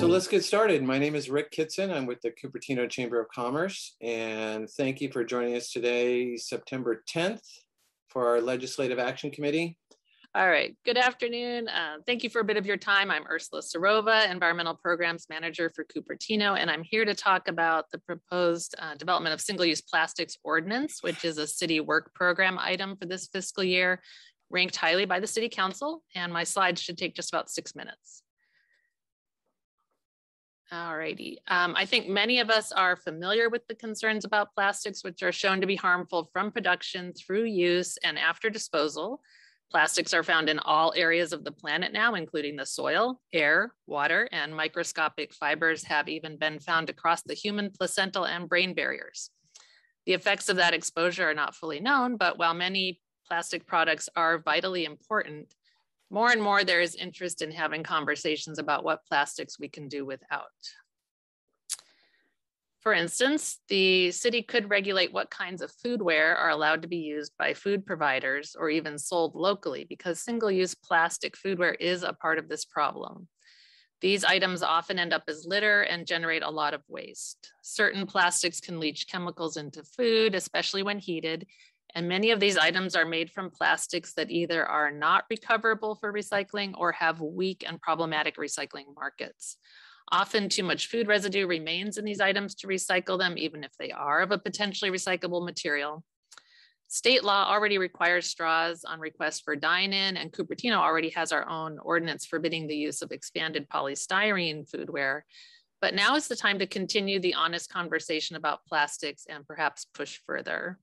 let's get started. My name is Rick Kitson. I'm with the Cupertino Chamber of Commerce, and thank you for joining us today, September 10th, for our Legislative Action Committee. All right, good afternoon. Thank you for a bit of your time. I'm Ursula Syrova, Environmental Programs Manager for Cupertino, and I'm here to talk about the proposed development of single-use plastics ordinance, which is a city work program item for this fiscal year, ranked highly by the City Council, and my slides should take just about 6 minutes. All righty. I think many of us are familiar with the concerns about plastics, which are shown to be harmful from production through use and after disposal. Plastics are found in all areas of the planet now, including the soil, air, water, and microscopic fibers have even been found across the human placental and brain barriers. The effects of that exposure are not fully known, but while many plastic products are vitally important, more and more there is interest in having conversations about what plastics we can do without. For instance, the city could regulate what kinds of foodware are allowed to be used by food providers or even sold locally, because single-use plastic foodware is a part of this problem. These items often end up as litter and generate a lot of waste. Certain plastics can leach chemicals into food, especially when heated, and many of these items are made from plastics that either are not recoverable for recycling or have weak and problematic recycling markets. Often too much food residue remains in these items to recycle them, even if they are of a potentially recyclable material. State law already requires straws on request for dine-in, and Cupertino already has our own ordinance forbidding the use of expanded polystyrene foodware. But now is the time to continue the honest conversation about plastics and perhaps push further.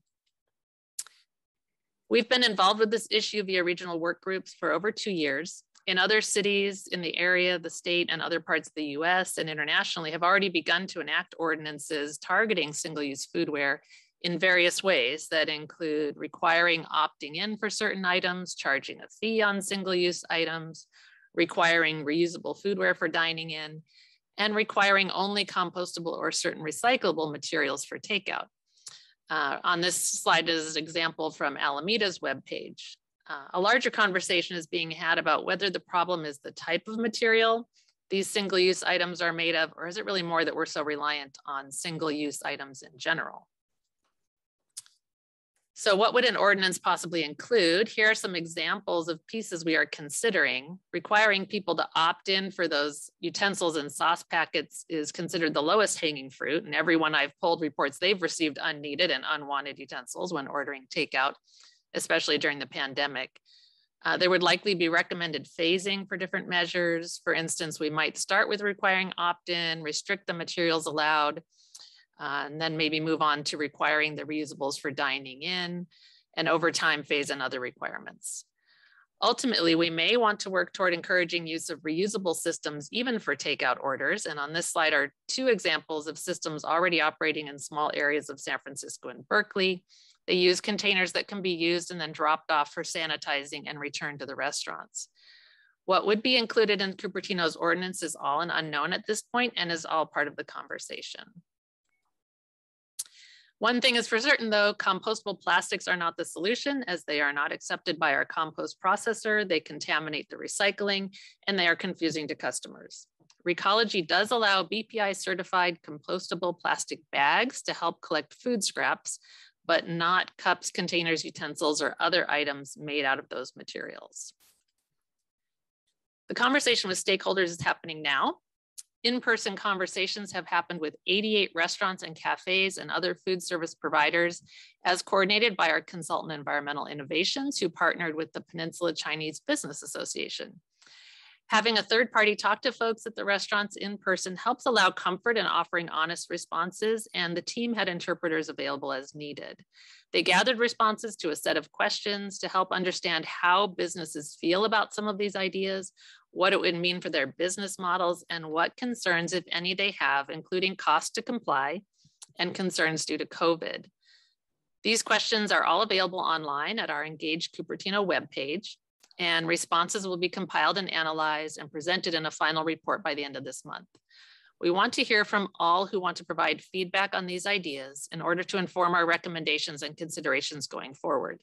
We've been involved with this issue via regional work groups for over 2 years. In other cities in the area, the state and other parts of the US and internationally have already begun to enact ordinances targeting single-use foodware in various ways that include requiring opting in for certain items, charging a fee on single-use items, requiring reusable foodware for dining in, and requiring only compostable or certain recyclable materials for takeout. On this slide is an example from Alameda's webpage. A larger conversation is being had about whether the problem is the type of material these single-use items are made of, or is it really more that we're so reliant on single-use items in general? So what would an ordinance possibly include? Here are some examples of pieces we are considering. Requiring people to opt in for those utensils and sauce packets is considered the lowest hanging fruit, and everyone I've polled reports they've received unneeded and unwanted utensils when ordering takeout, especially during the pandemic. There would likely be recommended phasing for different measures. For instance, we might start with requiring opt-in, restrict the materials allowed, and then maybe move on to requiring the reusables for dining in, and over time phase in other requirements. Ultimately, we may want to work toward encouraging use of reusable systems even for takeout orders. And on this slide are 2 examples of systems already operating in small areas of San Francisco and Berkeley. They use containers that can be used and then dropped off for sanitizing and returned to the restaurants. What would be included in Cupertino's ordinance is all an unknown at this point and is all part of the conversation. One thing is for certain though, compostable plastics are not the solution, as they are not accepted by our compost processor, they contaminate the recycling, and they are confusing to customers. Recology does allow BPI certified compostable plastic bags to help collect food scraps, but not cups, containers, utensils, or other items made out of those materials. The conversation with stakeholders is happening now. In-person conversations have happened with 88 restaurants and cafes and other food service providers, as coordinated by our consultant Environmental Innovations, who partnered with the Peninsula Chinese Business Association. Having a third party talk to folks at the restaurants in person helps allow comfort in offering honest responses, and the team had interpreters available as needed. They gathered responses to a set of questions to help understand how businesses feel about some of these ideas, what it would mean for their business models, and what concerns, if any, they have, including cost to comply and concerns due to COVID. These questions are all available online at our Engage Cupertino webpage, and responses will be compiled and analyzed and presented in a final report by the end of this month. We want to hear from all who want to provide feedback on these ideas in order to inform our recommendations and considerations going forward.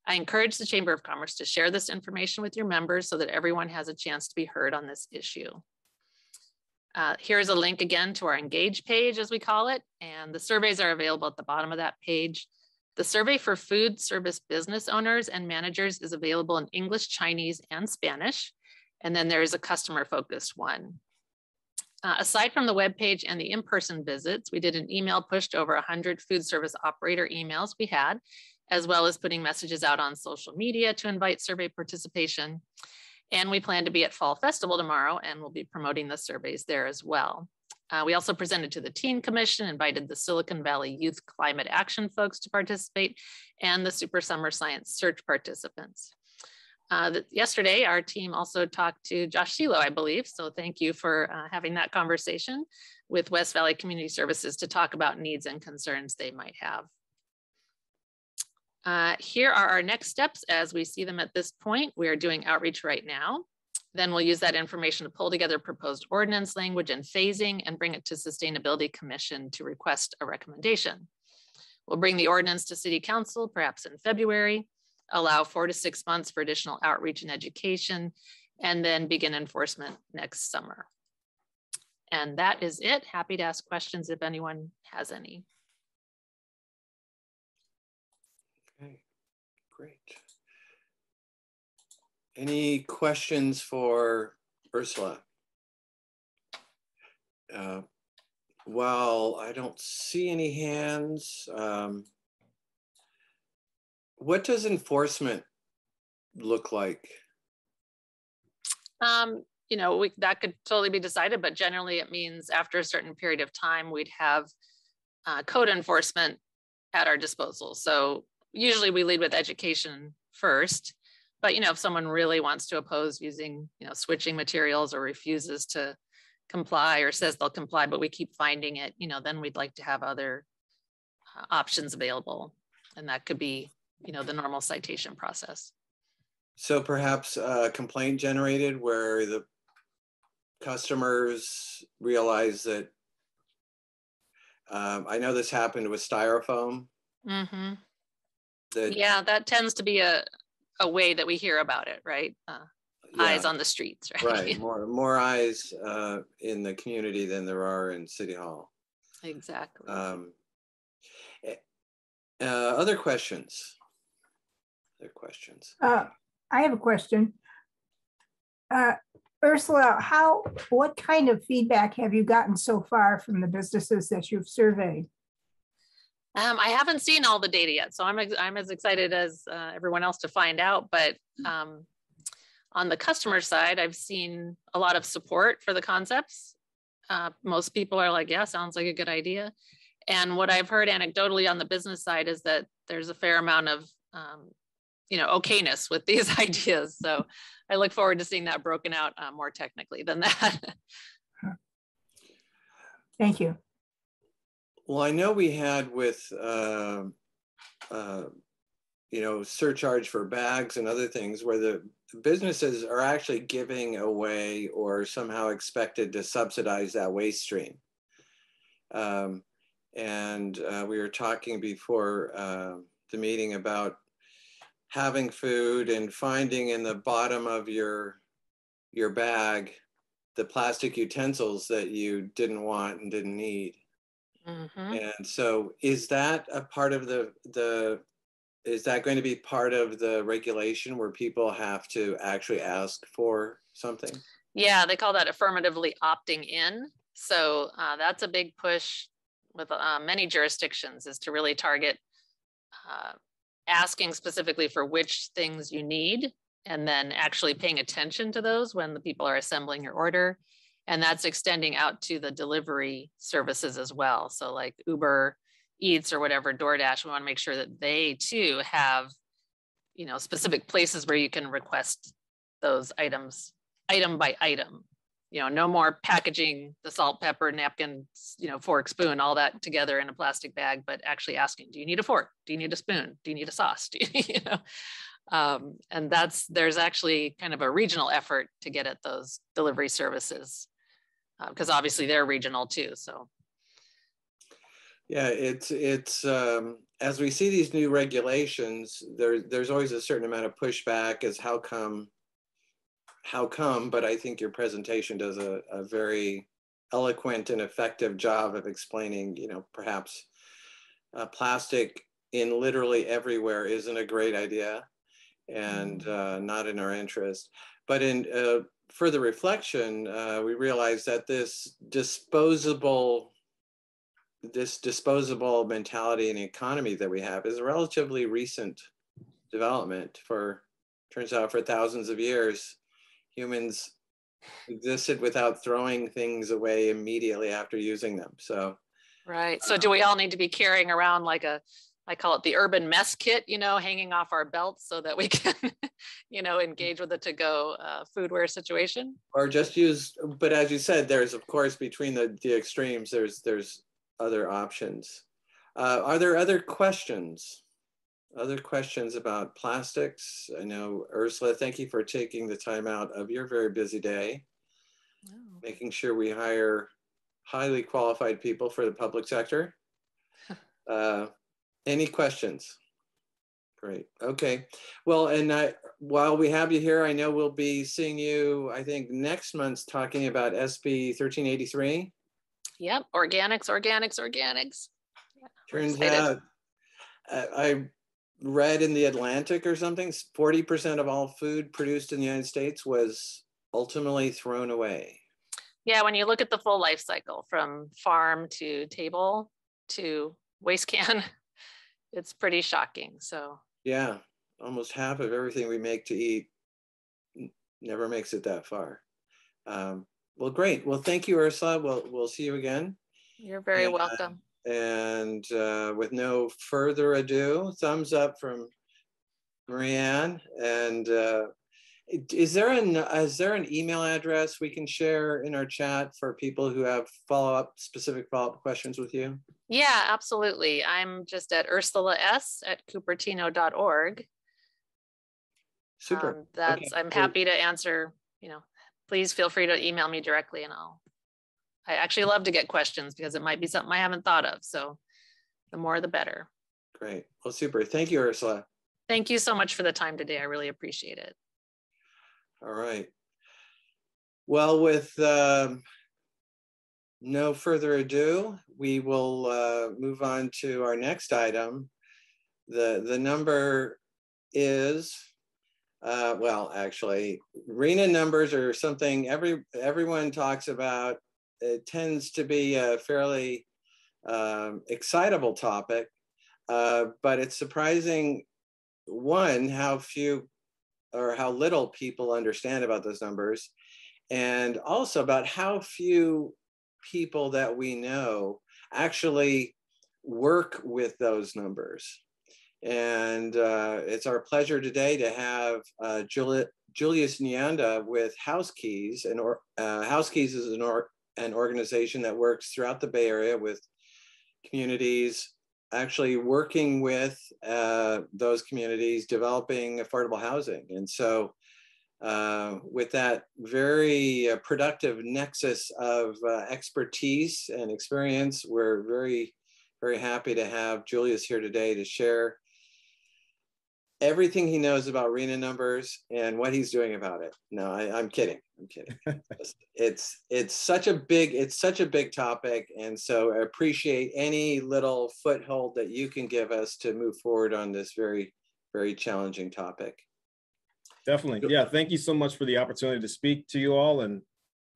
I encourage the Chamber of Commerce to share this information with your members so that everyone has a chance to be heard on this issue. Here's a link again to our Engage page, as we call it, and the surveys are available at the bottom of that page. The survey for food service business owners and managers is available in English, Chinese, and Spanish. And then there is a customer-focused one. Aside from the webpage and the in-person visits, we did an email pushed over 100 food service operator emails we had, as well as putting messages out on social media to invite survey participation. And we plan to be at Fall Festival tomorrow, and we'll be promoting the surveys there as well. We also presented to the Teen Commission, invited the Silicon Valley Youth Climate Action folks to participate, and the Super Summer Science Search participants. Yesterday, our team also talked to Josh Shilo, I believe, so thank you for having that conversation with West Valley Community Services to talk about needs and concerns they might have. Here are our next steps as we see them at this point. We are doing outreach right now. Then we'll use that information to pull together proposed ordinance language and phasing and bring it to Sustainability Commission to request a recommendation. We'll bring the ordinance to City Council, perhaps in February, allow 4 to 6 months for additional outreach and education, and then begin enforcement next summer. And that is it. Happy to ask questions if anyone has any. Okay, great. Any questions for Ursula? Well, I don't see any hands. What does enforcement look like? You know, that could totally be decided, but generally it means after a certain period of time, we'd have code enforcement at our disposal. So usually we lead with education first. But, you know, if someone really wants to oppose using, you know, switching materials or refuses to comply or says they'll comply, but we keep finding it, you know, then we'd like to have other options available. And that could be, you know, the normal citation process. So perhaps a complaint generated where the customers realize that, I know this happened with styrofoam. Mm-hmm. Yeah, that tends to be a way that we hear about it, right? Yeah. Eyes on the streets, right? Right, more eyes in the community than there are in City Hall. Exactly. Other questions? Other questions? I have a question. Ursula, what kind of feedback have you gotten so far from the businesses that you've surveyed? I haven't seen all the data yet, so I'm as excited as everyone else to find out. But on the customer side, I've seen a lot of support for the concepts. Most people are like, yeah, sounds like a good idea. And what I've heard anecdotally on the business side is that there's a fair amount of, you know, okayness with these ideas. So I look forward to seeing that broken out more technically than that. Thank you. Well, I know we had with, you know, surcharge for bags and other things where the businesses are actually giving away or somehow expected to subsidize that waste stream. And we were talking before the meeting about having food and finding in the bottom of your bag the plastic utensils that you didn't want and didn't need. Mm-hmm. And so is that a part of is that going to be part of the regulation where people have to actually ask for something? Yeah, they call that affirmatively opting in. So that's a big push with many jurisdictions, is to really target asking specifically for which things you need, and then actually paying attention to those when the people are assembling your order. And that's extending out to the delivery services as well. So like Uber Eats or whatever, DoorDash, we want to make sure that they too have, you know, specific places where you can request those items, item by item. You know, no more packaging the salt, pepper, napkin, you know, fork, spoon, all that together in a plastic bag, but actually asking, do you need a fork? Do you need a spoon? Do you need a sauce? Do you, you know? And there's actually kind of a regional effort to get at those delivery services, because obviously they're regional too. So. Yeah, it's as we see these new regulations, there's always a certain amount of pushback as how come, but I think your presentation does a very eloquent and effective job of explaining, you know, perhaps plastic in literally everywhere isn't a great idea and not in our interest. But in further reflection, we realized that this disposable mentality and economy that we have is a relatively recent development. Turns out for thousands of years, humans existed without throwing things away immediately after using them. So, right. So do we all need to be carrying around like I call it the urban mess kit, you know, hanging off our belts so that we can, you know, engage with the to-go foodware situation? Or just use, but as you said, there's of course between the extremes, there's other options. Are there other questions? Other questions about plastics? I know, Ursula, thank you for taking the time out of your very busy day, making sure we hire highly qualified people for the public sector. Any questions? Great. Okay. Well, and while we have you here, I know we'll be seeing you, I think, next month talking about SB 1383. Yep. Organics. Yeah, turns out, I read in the Atlantic or something, 40% of all food produced in the United States was ultimately thrown away. Yeah, when you look at the full life cycle from farm to table to waste can, it's pretty shocking. So yeah, almost half of everything we make to eat never makes it that far. Well, great. Well, thank you, Ursula. We'll see you again. You're very welcome. And with no further ado, thumbs up from Marianne. And is there an email address we can share in our chat for people who have specific follow-up questions with you? Yeah, absolutely. I'm just at Ursula S at Cupertino.org. Super. Okay. I'm happy to answer, you know, please feel free to email me directly and I actually love to get questions because it might be something I haven't thought of. So the more, the better. Great. Well, super. Thank you, Ursula. Thank you so much for the time today. I really appreciate it. All right. Well, with no further ado, we will move on to our next item. The number is, well, actually, RHNA numbers are something everyone talks about. It tends to be a fairly excitable topic, but it's surprising, one, how few or how little people understand about those numbers, and also about how few people that we know actually work with those numbers. And it's our pleasure today to have Julius Nyanda with HouseKeys. And HouseKeys is an organization that works throughout the Bay Area with communities, actually working with those communities, developing affordable housing. And so with that very productive nexus of expertise and experience, we're very, very happy to have Julius here today to share everything he knows about RHNA numbers and what he's doing about it. No, I'm kidding. I'm kidding. It's such a big topic, and so I appreciate any little foothold that you can give us to move forward on this very, very challenging topic. Definitely. Yeah. Thank you so much for the opportunity to speak to you all. And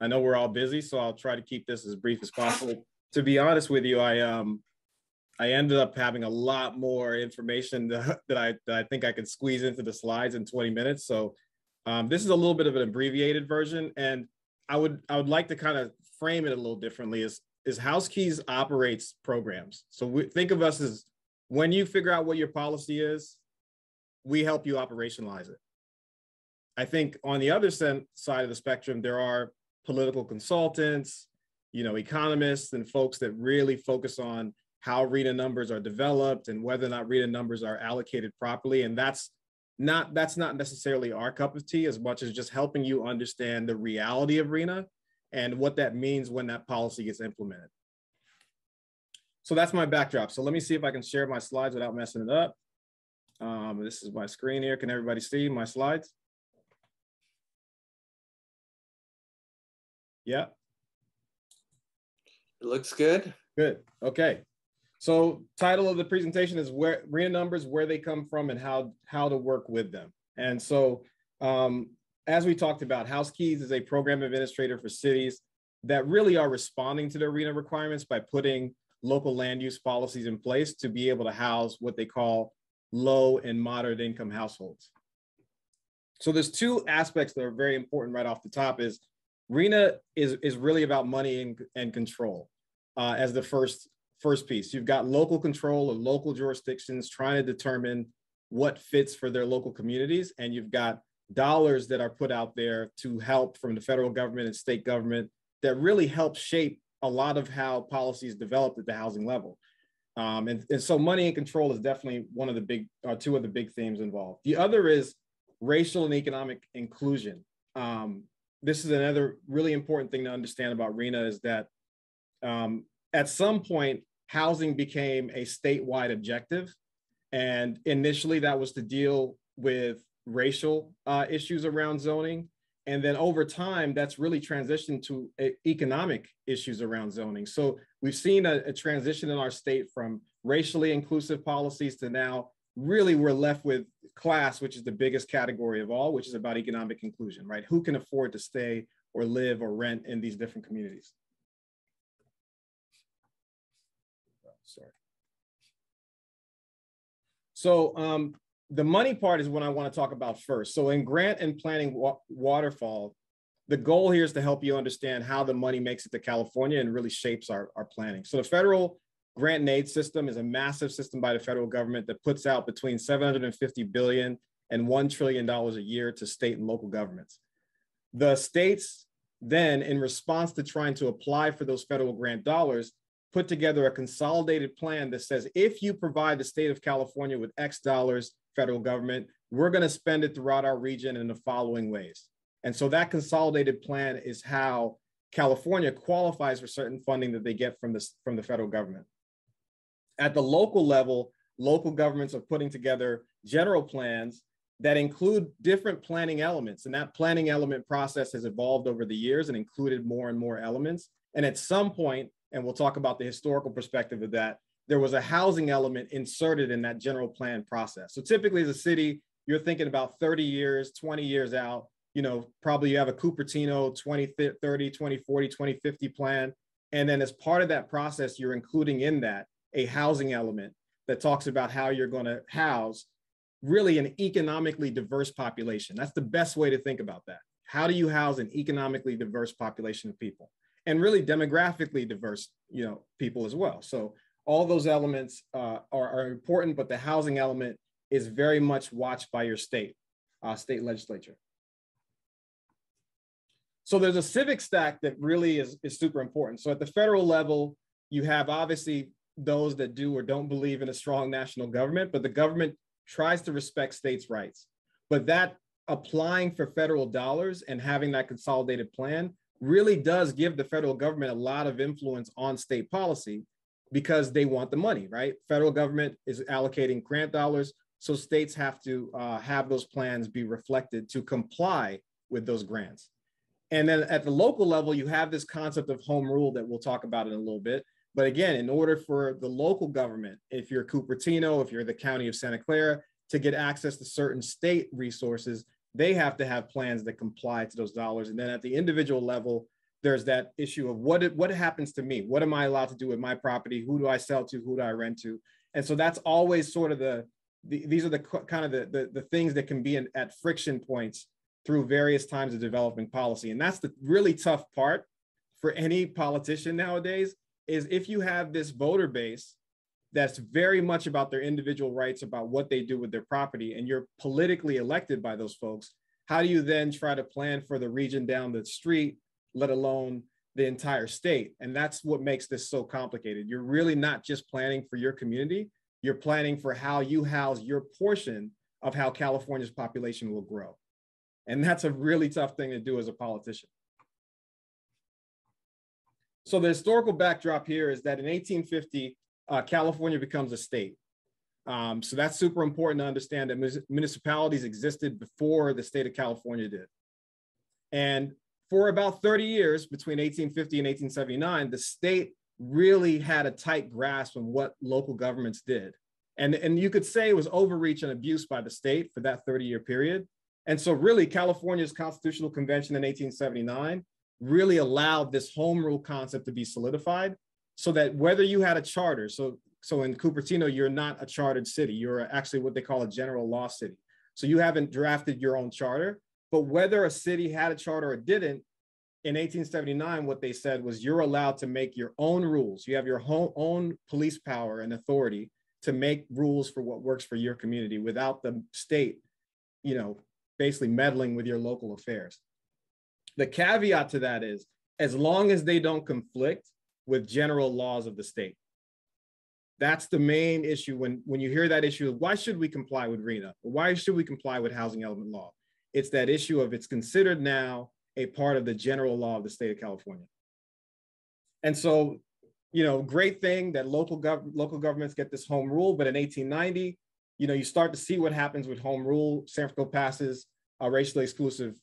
I know we're all busy, so I'll try to keep this as brief as possible. To be honest with you, I ended up having a lot more information that I think I could squeeze into the slides in 20 minutes. So this is a little bit of an abbreviated version, and I would like to kind of frame it a little differently. Is HouseKeys operates programs. So think of us as, when you figure out what your policy is, we help you operationalize it. I think on the other side of the spectrum, there are political consultants, you know, economists and folks that really focus on how RHNA numbers are developed and whether or not RHNA numbers are allocated properly. And that's not necessarily our cup of tea, as much as just helping you understand the reality of RHNA and what that means when that policy gets implemented. So that's my backdrop. So let me see if I can share my slides without messing it up. This is my screen here. Can everybody see my slides? Yeah. It looks good. Good. Okay. So title of the presentation is where RHNA numbers, where they come from and how to work with them. And so as we talked about, HouseKeys is a program administrator for cities that really are responding to their RHNA requirements by putting local land use policies in place to be able to house what they call low and moderate income households. So there's two aspects that are very important right off the top. Is RHNA is really about money and control as the first piece. You've got local control or local jurisdictions trying to determine what fits for their local communities. And you've got dollars that are put out there to help from the federal government and state government that really help shape a lot of how policy is developed at the housing level. And so money and control is definitely one of the big, two of the big themes involved. The other is racial and economic inclusion. This is another really important thing to understand about RHNA is that at some point, housing became a statewide objective. And initially that was to deal with racial issues around zoning. And then over time, that's really transitioned to economic issues around zoning. So we've seen a transition in our state from racially inclusive policies to now really we're left with class, which is the biggest category of all, which is about economic inclusion, right? Who can afford to stay or live or rent in these different communities? Sorry. So the money part is what I want to talk about first. So in grant and planning Waterfall, the goal here is to help you understand how the money makes it to California and really shapes our planning. So the federal grant and aid system is a massive system by the federal government that puts out between $750 billion and $1 trillion a year to state and local governments. The states then, in response to trying to apply for those federal grant dollars, put together a consolidated plan that says, if you provide the state of California with X dollars, federal government, we're going to spend it throughout our region in the following ways. And so that consolidated plan is how California qualifies for certain funding that they get from the federal government. At the local level, local governments are putting together general plans that include different planning elements. And that planning element process has evolved over the years and included more and more elements. And at some point, and we'll talk about the historical perspective of that, there was a housing element inserted in that general plan process. So typically as a city, you're thinking about 30 years, 20 years out, probably you have a Cupertino 2030, 2040, 2050 plan. And then as part of that process, you're including in that a housing element that talks about how you're going to house really an economically diverse population. That's the best way to think about that. How do you house an economically diverse population of people? And really demographically diverse, people as well. So all those elements are important, but the housing element is very much watched by your state legislature. So there's a civic stack that really is super important. So at the federal level, you have obviously those that do or don't believe in a strong national government, but the government tries to respect states' rights. But that applying for federal dollars and having that consolidated plan really does give the federal government a lot of influence on state policy because they want the money, right? Federal government is allocating grant dollars, so states have to have those plans be reflected to comply with those grants. And then at the local level, you have this concept of home rule that we'll talk about in a little bit. But again, in order for the local government, if you're Cupertino, if you're the county of Santa Clara, to get access to certain state resources, they have to have plans that comply to those dollars. And then at the individual level, there's that issue of what happens to me? What am I allowed to do with my property? Who do I sell to? Who do I rent to? And so that's always sort of these are the kind of the things that can be at friction points through various times of developing policy. And that's the really tough part for any politician nowadays, is if you have this voter base that's very much about their individual rights, about what they do with their property, and you're politically elected by those folks, how do you then try to plan for the region down the street, let alone the entire state? And that's what makes this so complicated. You're really not just planning for your community, you're planning for how you house your portion of how California's population will grow. And that's a really tough thing to do as a politician. So the historical backdrop here is that in 1850, California becomes a state. So that's super important to understand that municipalities existed before the state of California did. And for about 30 years, between 1850 and 1879, the state really had a tight grasp on what local governments did. And you could say it was overreach and abuse by the state for that 30-year period. And so really California's Constitutional Convention in 1879 really allowed this home rule concept to be solidified, so that whether you had a charter, so in Cupertino, you're not a chartered city, you're actually what they call a general law city. So you haven't drafted your own charter, but whether a city had a charter or didn't, in 1879, what they said was you're allowed to make your own rules. You have your own police power and authority to make rules for what works for your community without the state, basically meddling with your local affairs. The caveat to that is, as long as they don't conflict with general laws of the state. That's the main issue when you hear that issue of why should we comply with RHNA? Why should we comply with housing element law? It's that issue of it's considered now a part of the general law of the state of California. And so, great thing that local governments get this home rule, but in 1890, you start to see what happens with home rule. San Francisco passes a racially exclusive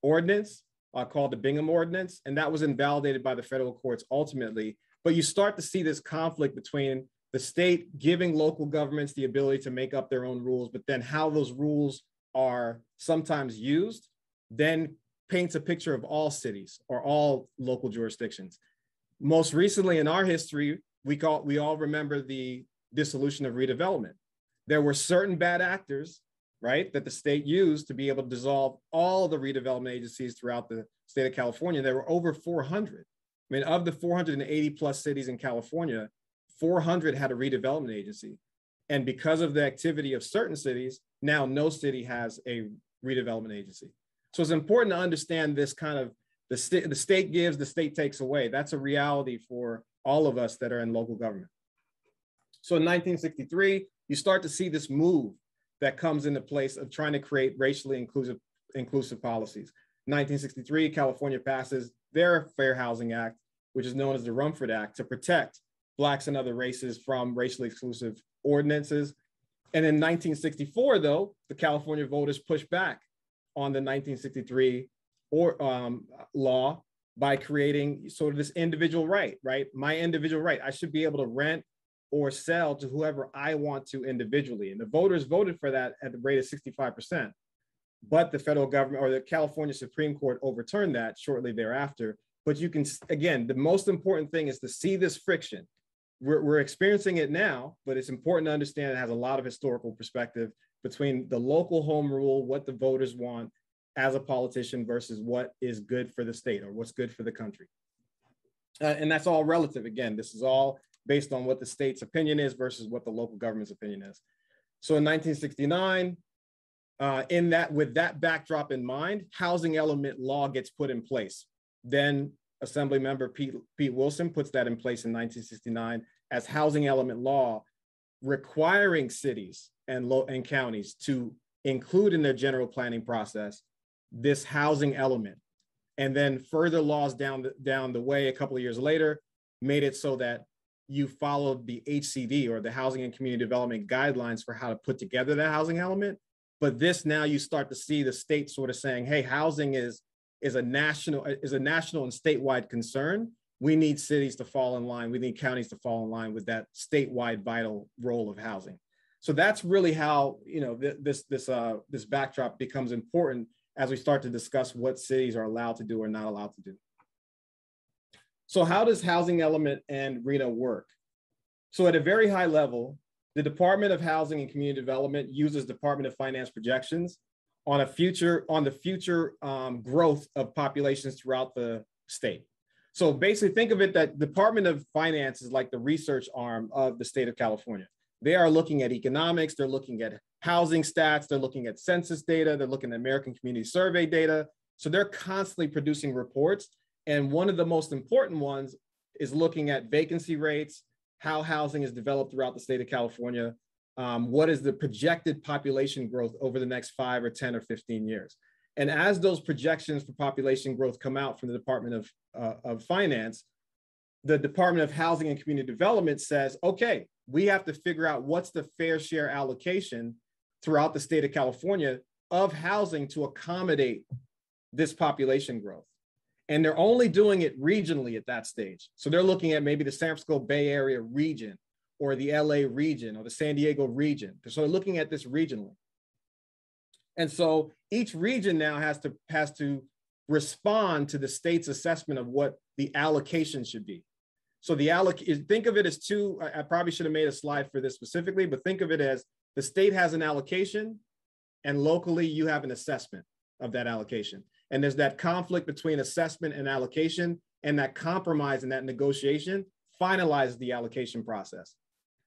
ordinance called the Bingham Ordinance, and that was invalidated by the federal courts ultimately. But you start to see this conflict between the state giving local governments the ability to make up their own rules, but then how those rules are sometimes used, then paints a picture of all cities or all local jurisdictions. Most recently in our history, we all remember the dissolution of redevelopment. There were certain bad actors, right, that the state used to be able to dissolve all the redevelopment agencies throughout the state of California. There were over 400. I mean, of the 480 plus cities in California, 400 had a redevelopment agency. And because of the activity of certain cities, now no city has a redevelopment agency. So it's important to understand this kind of the state gives, the state takes away. That's a reality for all of us that are in local government. So in 1963, you start to see this move that comes into place of trying to create racially inclusive policies. 1963, California passes their Fair Housing Act, which is known as the Rumford Act, to protect Blacks and other races from racially exclusive ordinances. And in 1964, though, the California voters pushed back on the 1963 law by creating sort of this individual right? My individual right. I should be able to rent or sell to whoever I want to individually. And the voters voted for that at the rate of 65%. But the federal government or the California Supreme Court overturned that shortly thereafter. But you can, again, the most important thing is to see this friction. We're experiencing it now, but it's important to understand it has a lot of historical perspective between the local home rule, what the voters want as a politician versus what is good for the state or what's good for the country. And that's all relative. Again, this is all based on what the state's opinion is versus what the local government's opinion is. So in 1969, with that backdrop in mind, housing element law gets put in place. Then Assembly Member Pete Wilson puts that in place in 1969 as housing element law, requiring cities and counties to include in their general planning process this housing element. And then further laws down the way a couple of years later made it so that you followed the HCD or the Housing and Community Development Guidelines for how to put together that housing element. But this now you start to see the state sort of saying, hey, housing is a national and statewide concern. We need cities to fall in line. We need counties to fall in line with that statewide vital role of housing. So that's really how this backdrop becomes important as we start to discuss what cities are allowed to do or not allowed to do. So how does housing element and RHNA work? So at a very high level, the Department of Housing and Community Development uses Department of Finance projections on the future growth of populations throughout the state. So basically think of it that Department of Finance is like the research arm of the state of California. They are looking at economics, they're looking at housing stats, they're looking at census data, they're looking at American Community Survey data. So they're constantly producing reports. And one of the most important ones is looking at vacancy rates, how housing is developed throughout the state of California, what is the projected population growth over the next 5 or 10 or 15 years. And as those projections for population growth come out from the Department of Finance, the Department of Housing and Community Development says, okay, we have to figure out what's the fair share allocation throughout the state of California of housing to accommodate this population growth. And they're only doing it regionally at that stage. So they're looking at maybe the San Francisco Bay Area region or the LA region or the San Diego region. So they're looking at this regionally. And so each region now has to respond to the state's assessment of what the allocation should be. So think of it as two, I probably should have made a slide for this specifically, but think of it as the state has an allocation and locally you have an assessment of that allocation. And there's that conflict between assessment and allocation, and that compromise and that negotiation finalizes the allocation process.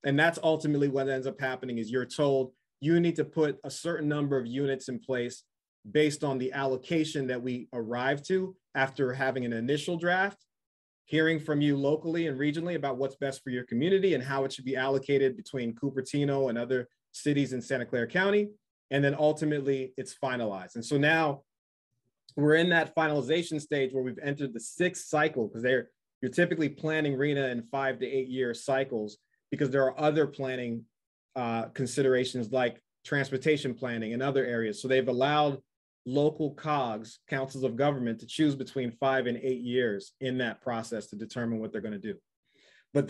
And that's ultimately what ends up happening is you're told you need to put a certain number of units in place based on the allocation that we arrived to after having an initial draft, hearing from you locally and regionally about what's best for your community and how it should be allocated between Cupertino and other cities in Santa Clara County. And then ultimately it's finalized. And so now we're in that finalization stage where we've entered the 6th cycle, because you're typically planning RHNA in 5 to 8 year cycles, because there are other planning considerations like transportation planning and other areas. So they've allowed local COGs, councils of government, to choose between 5 and 8 years in that process to determine what they're going to do. But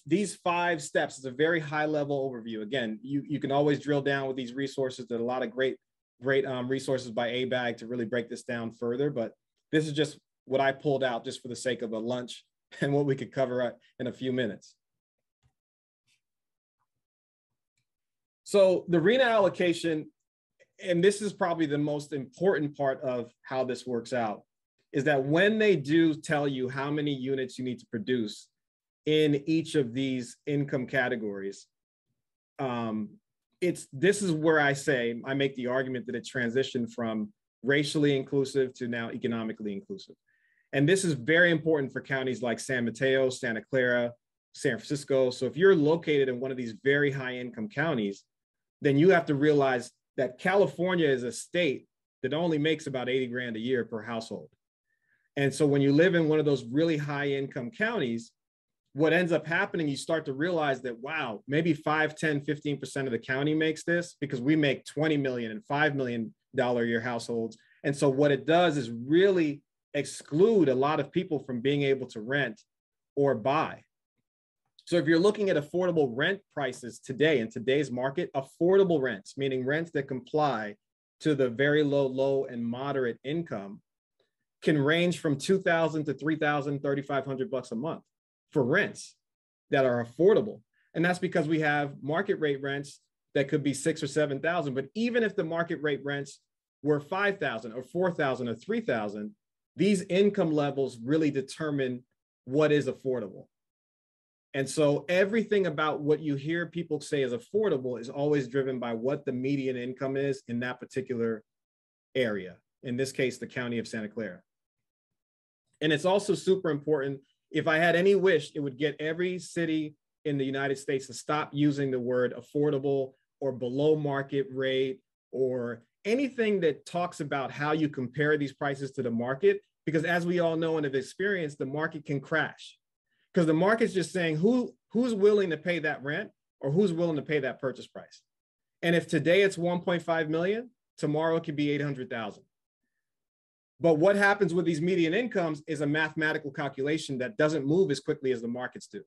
these 5 steps is a very high level overview. Again, you can always drill down with these resources. There's a lot of great resources by ABAG to really break this down further. But this is just what I pulled out just for the sake of a lunch and what we could cover in a few minutes. So the RHNA allocation, and this is probably the most important part of how this works out, is that when they do tell you how many units you need to produce in each of these income categories, this is where I make the argument that it transitioned from racially inclusive to now economically inclusive. And this is very important for counties like San Mateo, Santa Clara, San Francisco. So if you're located in one of these very high income counties, then you have to realize that California is a state that only makes about 80 grand a year per household. And so when you live in one of those really high income counties, what ends up happening, you start to realize that, wow, maybe 5, 10, 15% of the county makes this, because we make 20 million and $5 million a year households. And so what it does is really exclude a lot of people from being able to rent or buy. So if you're looking at affordable rent prices today, in today's market, affordable rents, meaning rents that comply to the very low and moderate income, can range from $2,000 to $3,000, $3,500 a month for rents that are affordable. And that's because we have market rate rents that could be $6,000 or $7,000. But even if the market rate rents were $5,000 or $4,000 or $3,000, these income levels really determine what is affordable. And so everything about what you hear people say is affordable is always driven by what the median income is in that particular area, in this case, the county of Santa Clara. And it's also super important. If I had any wish, it would get every city in the United States to stop using the word affordable or below market rate or anything that talks about how you compare these prices to the market, because as we all know and have experienced, the market can crash. Because the market's just saying who's willing to pay that rent or who's willing to pay that purchase price. And if today it's 1.5 million, tomorrow it could be 800,000. But what happens with these median incomes is a mathematical calculation that doesn't move as quickly as the markets do.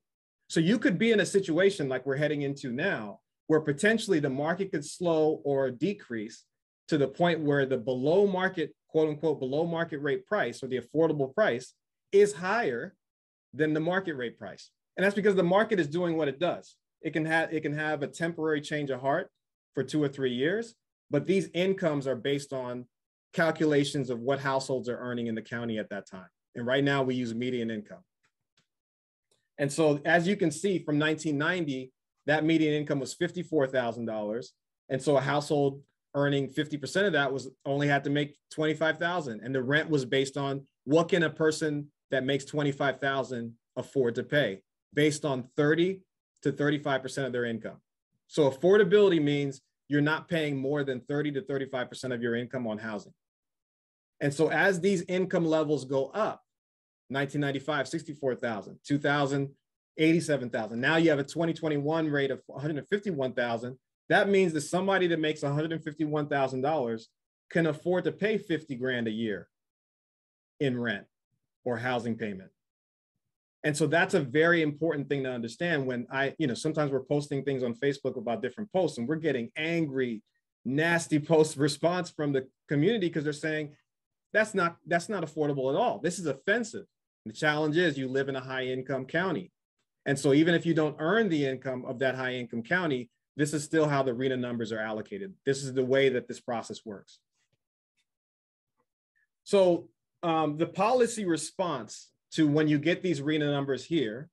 So you could be in a situation like we're heading into now, where potentially the market could slow or decrease to the point where the below market, quote unquote, below market rate price or the affordable price is higher than the market rate price. And that's because the market is doing what it does. It can have a temporary change of heart for 2 or 3 years, but these incomes are based on calculations of what households are earning in the county at that time. And right now we use median income. And so as you can see from 1990, that median income was $54,000. And so a household earning 50% of that only had to make $25,000. And the rent was based on what can a person that makes $25,000 afford to pay based on 30 to 35% of their income. So affordability means you're not paying more than 30 to 35% of your income on housing. And so as these income levels go up, 1995, 64,000, 2000, 87,000. Now you have a 2021 rate of 151,000. That means that somebody that makes $151,000 can afford to pay 50 grand a year in rent or housing payment. And so that's a very important thing to understand when sometimes we're posting things on Facebook about different posts and we're getting angry, nasty post response from the community because they're saying, that's not affordable at all. This is offensive. And the challenge is you live in a high income county. And so even if you don't earn the income of that high income county, this is still how the RHNA numbers are allocated. This is the way that this process works. So the policy response to when you get these RHNA numbers here,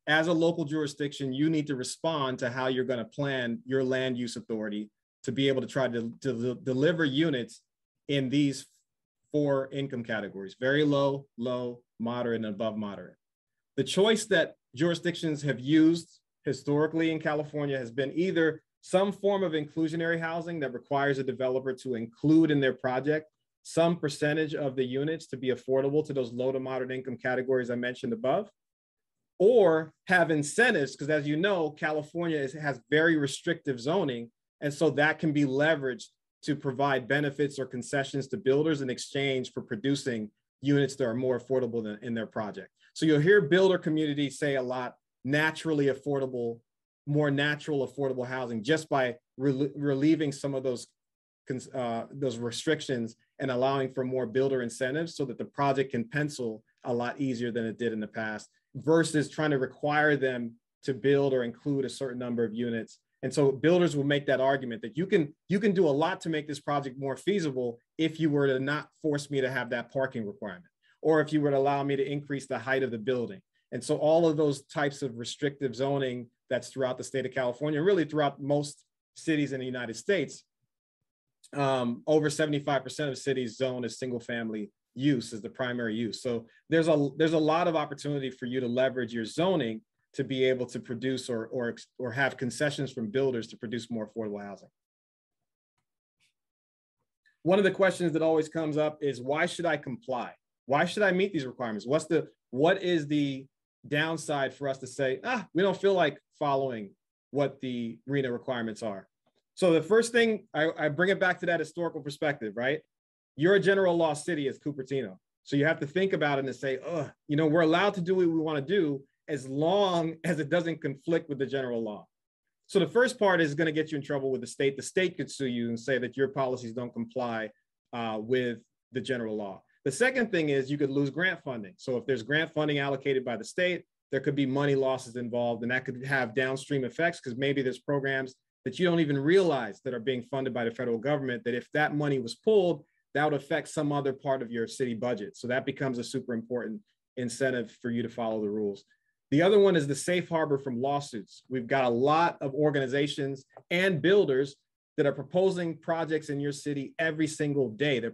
as a local jurisdiction, you need to respond to how you're going to plan your land use authority to be able to try to deliver units in these 4 income categories: very low, low, moderate, and above moderate. The choice that jurisdictions have used historically in California has been either some form of inclusionary housing that requires a developer to include in their project some percentage of the units to be affordable to those low to moderate income categories I mentioned above, or have incentives, because as you know, California has very restrictive zoning, and so that can be leveraged to provide benefits or concessions to builders in exchange for producing units that are more affordable in their project. So you'll hear builder communities say a lot, naturally affordable, more natural affordable housing, just by relieving some of those restrictions and allowing for more builder incentives so that the project can pencil a lot easier than it did in the past, versus trying to require them to build or include a certain number of units. And so builders will make that argument that you can do a lot to make this project more feasible if you were to not force me to have that parking requirement, or if you were to allow me to increase the height of the building. And so all of those types of restrictive zoning that's throughout the state of California, really throughout most cities in the United States, over 75% of cities zone as single family use as the primary use. So there's a lot of opportunity for you to leverage your zoning to be able to produce or have concessions from builders to produce more affordable housing. One of the questions that always comes up is, why should I comply? Why should I meet these requirements? What is the downside for us to say, we don't feel like following what the RHNA requirements are? So the first thing, I bring it back to that historical perspective, right? You're a general law city as Cupertino. So you have to think about it and say, we're allowed to do what we want to do as long as it doesn't conflict with the general law. So the first part is going to get you in trouble with the state. The state could sue you and say that your policies don't comply with the general law. The second thing is you could lose grant funding. So if there's grant funding allocated by the state, there could be money losses involved, and that could have downstream effects because maybe there's programs that you don't even realize that are being funded by the federal government, that if that money was pulled, that would affect some other part of your city budget. So that becomes a super important incentive for you to follow the rules. The other one is the safe harbor from lawsuits. We've got a lot of organizations and builders that are proposing projects in your city every single day. They're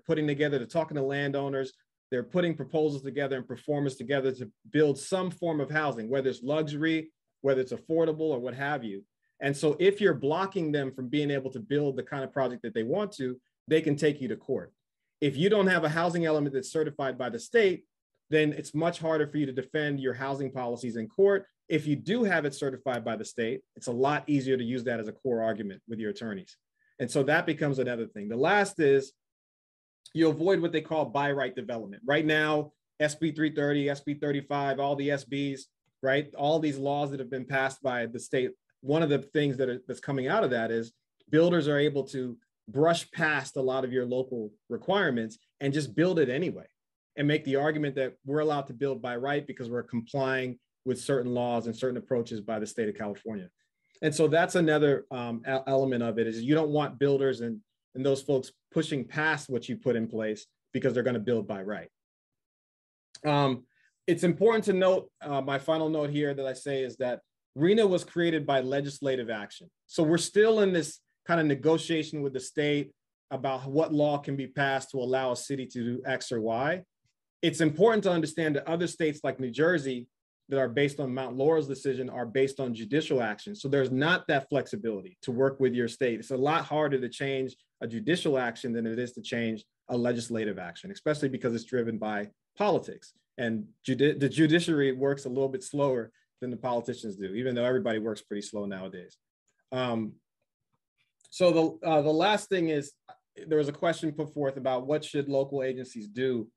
talking to landowners, they're putting proposals together and performers together to build some form of housing, whether it's luxury, whether it's affordable or what have you. And so if you're blocking them from being able to build the kind of project that they want to, they can take you to court. If you don't have a housing element that's certified by the state, then it's much harder for you to defend your housing policies in court. If you do have it certified by the state, it's a lot easier to use that as a core argument with your attorneys. And so that becomes another thing. The last is you avoid what they call by right development. Right now, SB 330, SB 35, all the SBs, right? All these laws that have been passed by the state. One of the things that's coming out of that is builders are able to brush past a lot of your local requirements and just build it anyway, and make the argument that we're allowed to build by right because we're complying with certain laws and certain approaches by the state of California. And so that's another element of it, is you don't want builders and those folks pushing past what you put in place because they're going to build by right. It's important to note, my final note here that I say is that RHNA was created by legislative action. So we're still in this kind of negotiation with the state about what law can be passed to allow a city to do X or Y. It's important to understand that other states like New Jersey that are based on Mount Laurel's decision are based on judicial action. So there's not that flexibility to work with your state. It's a lot harder to change a judicial action than it is to change a legislative action, especially because it's driven by politics. And the judiciary works a little bit slower than the politicians do, even though everybody works pretty slow nowadays. So the last thing is, there was a question put forth about what should local agencies do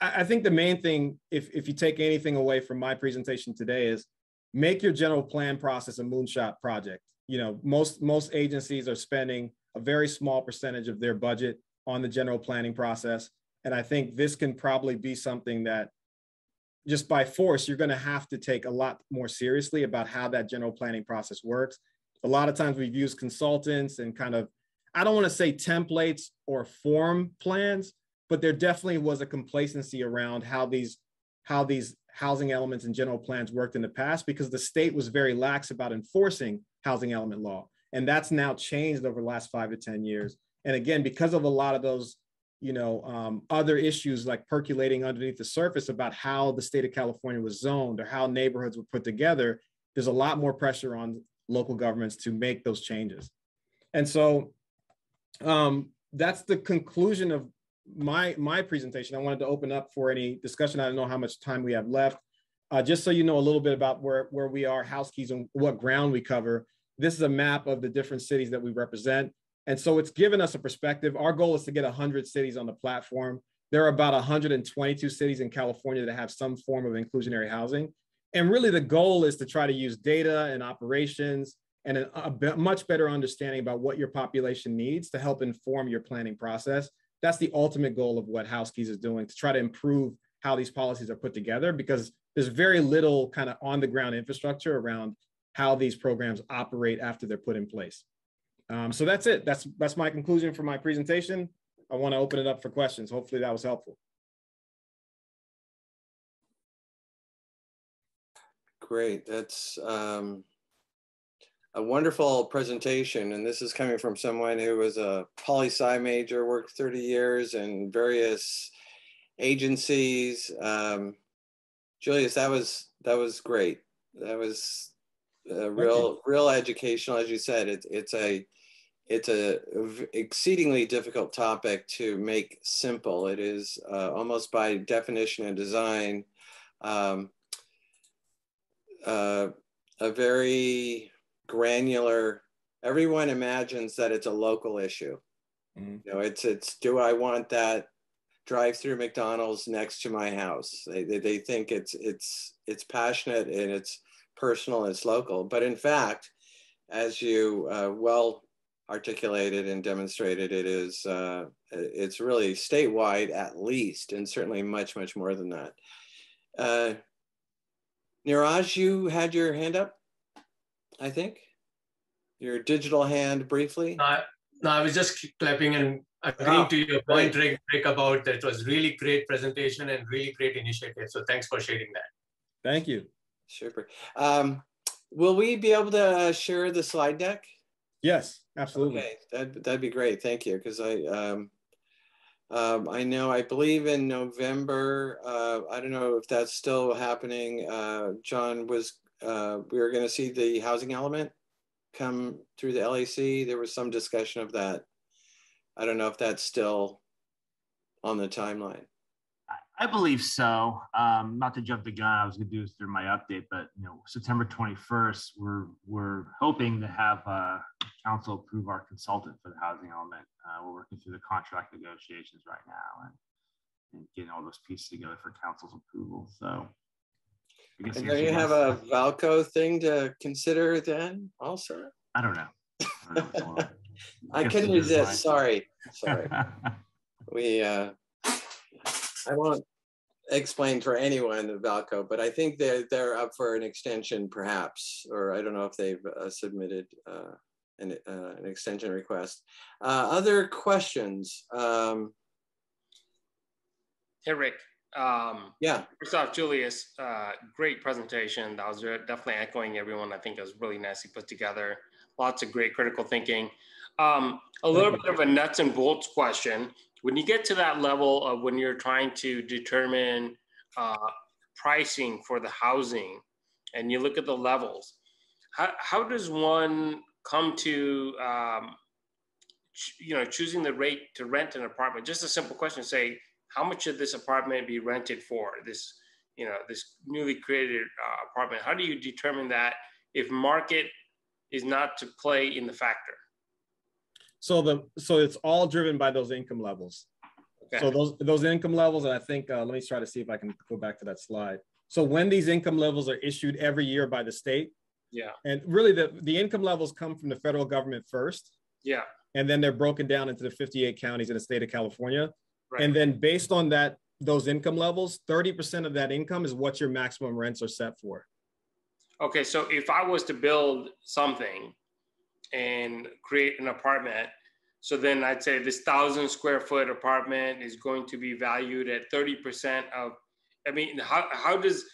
I think the main thing, if you take anything away from my presentation today, is make your general plan process a moonshot project. You know, most agencies are spending a very small percentage of their budget on the general planning process. And I think this can probably be something that just by force, you're going to have to take a lot more seriously about how that general planning process works. A lot of times we've used consultants and kind of, I don't want to say templates or form plans, but there definitely was a complacency around how these housing elements and general plans worked in the past, because the state was very lax about enforcing housing element law. And that's now changed over the last 5 to 10 years. And again, because of a lot of those, other issues like percolating underneath the surface about how the state of California was zoned or how neighborhoods were put together, there's a lot more pressure on local governments to make those changes. And so that's the conclusion of my presentation. I wanted to open up for any discussion. I don't know how much time we have left. Just so you know a little bit about where we are, HouseKeys, and what ground we cover. This is a map of the different cities that we represent. And so it's given us a perspective. Our goal is to get 100 cities on the platform. There are about 122 cities in California that have some form of inclusionary housing. And really the goal is to try to use data and operations and a much better understanding about what your population needs to help inform your planning process. That's the ultimate goal of what HouseKeys is doing, to try to improve how these policies are put together, because there's very little kind of on the ground infrastructure around how these programs operate after they're put in place. So that's it. That's my conclusion for my presentation. I want to open it up for questions. Hopefully that was helpful. Great. That's a wonderful presentation. And this is coming from someone who was a poli-sci major, worked 30 years in various agencies. Julius, that was great. That was real educational. As you said, it's a exceedingly difficult topic to make simple. It is almost by definition and design a very granular. Everyone imagines that it's a local issue. Mm-hmm. It's do I want that drive-through McDonald's next to my house? They think it's passionate and it's personal, it's local. But in fact, as you well articulated and demonstrated, it's really statewide at least, and certainly much more than that. Niraj, you had your hand up, I think. Your digital hand briefly. No, I was just clapping and agreeing to your point, Rick, about that. It was really great presentation and really great initiative. So thanks for sharing that. Thank you. Super. Will we be able to share the slide deck? Yes, absolutely. Okay, that'd be great. Thank you. Because I know, I believe in November, I don't know if that's still happening. John, we were going to see the housing element come through the LAC. There was some discussion of that. I don't know if that's still on the timeline. I believe so. Not to jump the gun, I was going to do this through my update, but September 21st, we're hoping to have council approve our consultant for the housing element. We're working through the contract negotiations right now and getting all those pieces together for council's approval. So, and do you have a Valco thing to consider then also? I don't know. I couldn't resist. Sorry. I won't explain for anyone the Valco, but I think they're up for an extension perhaps, or I don't know if they've submitted an extension request. Other questions? Hey, Rick. Yeah. First off, Julius, great presentation. That was definitely echoing everyone. I think it was really nicely put together. Lots of great critical thinking. A little bit of a nuts and bolts question. When you get to that level of when you're trying to determine pricing for the housing and you look at the levels, how does one come to choosing the rate to rent an apartment? Just a simple question, say, how much should this apartment be rented for, this newly created apartment? How do you determine that if market is not to play in the factor? So it's all driven by those income levels. Okay. So those income levels, and I think, let me try to see if I can go back to that slide. So when these income levels are issued every year by the state, yeah, and really the income levels come from the federal government first, yeah, and then they're broken down into the 58 counties in the state of California. right. And then based on that, those income levels, 30% of that income is what your maximum rents are set for. Okay, so if I was to build something and create an apartment, so then I'd say this 1,000 square foot apartment is going to be valued at 30% of, I mean, how does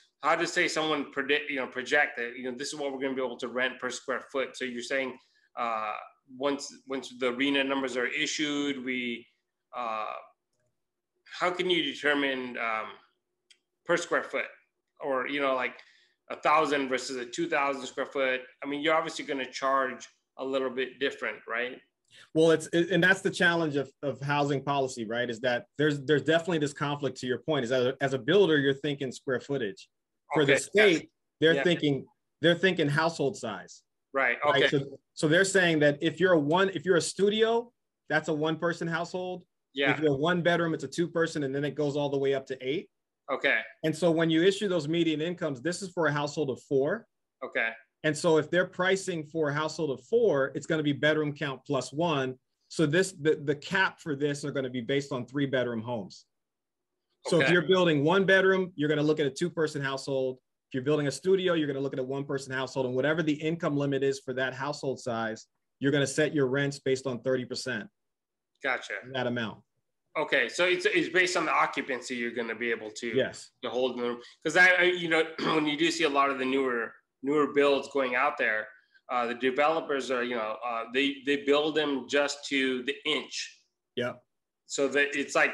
say someone project that, this is what we're going to be able to rent per square foot? So you're saying once the RHNA numbers are issued, how can you determine per square foot, or like 1,000 versus a 2,000 square foot? I mean, you're obviously going to charge a little bit different, right? Well, and that's the challenge of housing policy, right? Is that there's definitely this conflict. To your point, is that as a builder, you're thinking square footage. For the state, they're thinking household size. Right. Okay. Right? So they're saying that if you're a studio, that's a 1-person household. Yeah. If you're a 1-bedroom, it's a 2-person, and then it goes all the way up to 8. Okay. And so when you issue those median incomes, this is for a household of 4. Okay. And so if they're pricing for a household of 4, it's going to be bedroom count plus 1. So the cap for this are going to be based on 3-bedroom homes. So if you're building 1 bedroom, you're going to look at a 2-person household. If you're building a studio, you're going to look at a 1-person household, and whatever the income limit is for that household size, you're going to set your rents based on 30%. Gotcha. That amount. Okay, so it's based on the occupancy you're going to be able to to hold in the room. Because when you do see a lot of the newer builds going out there, the developers are they build them just to the inch. Yeah. So that it's like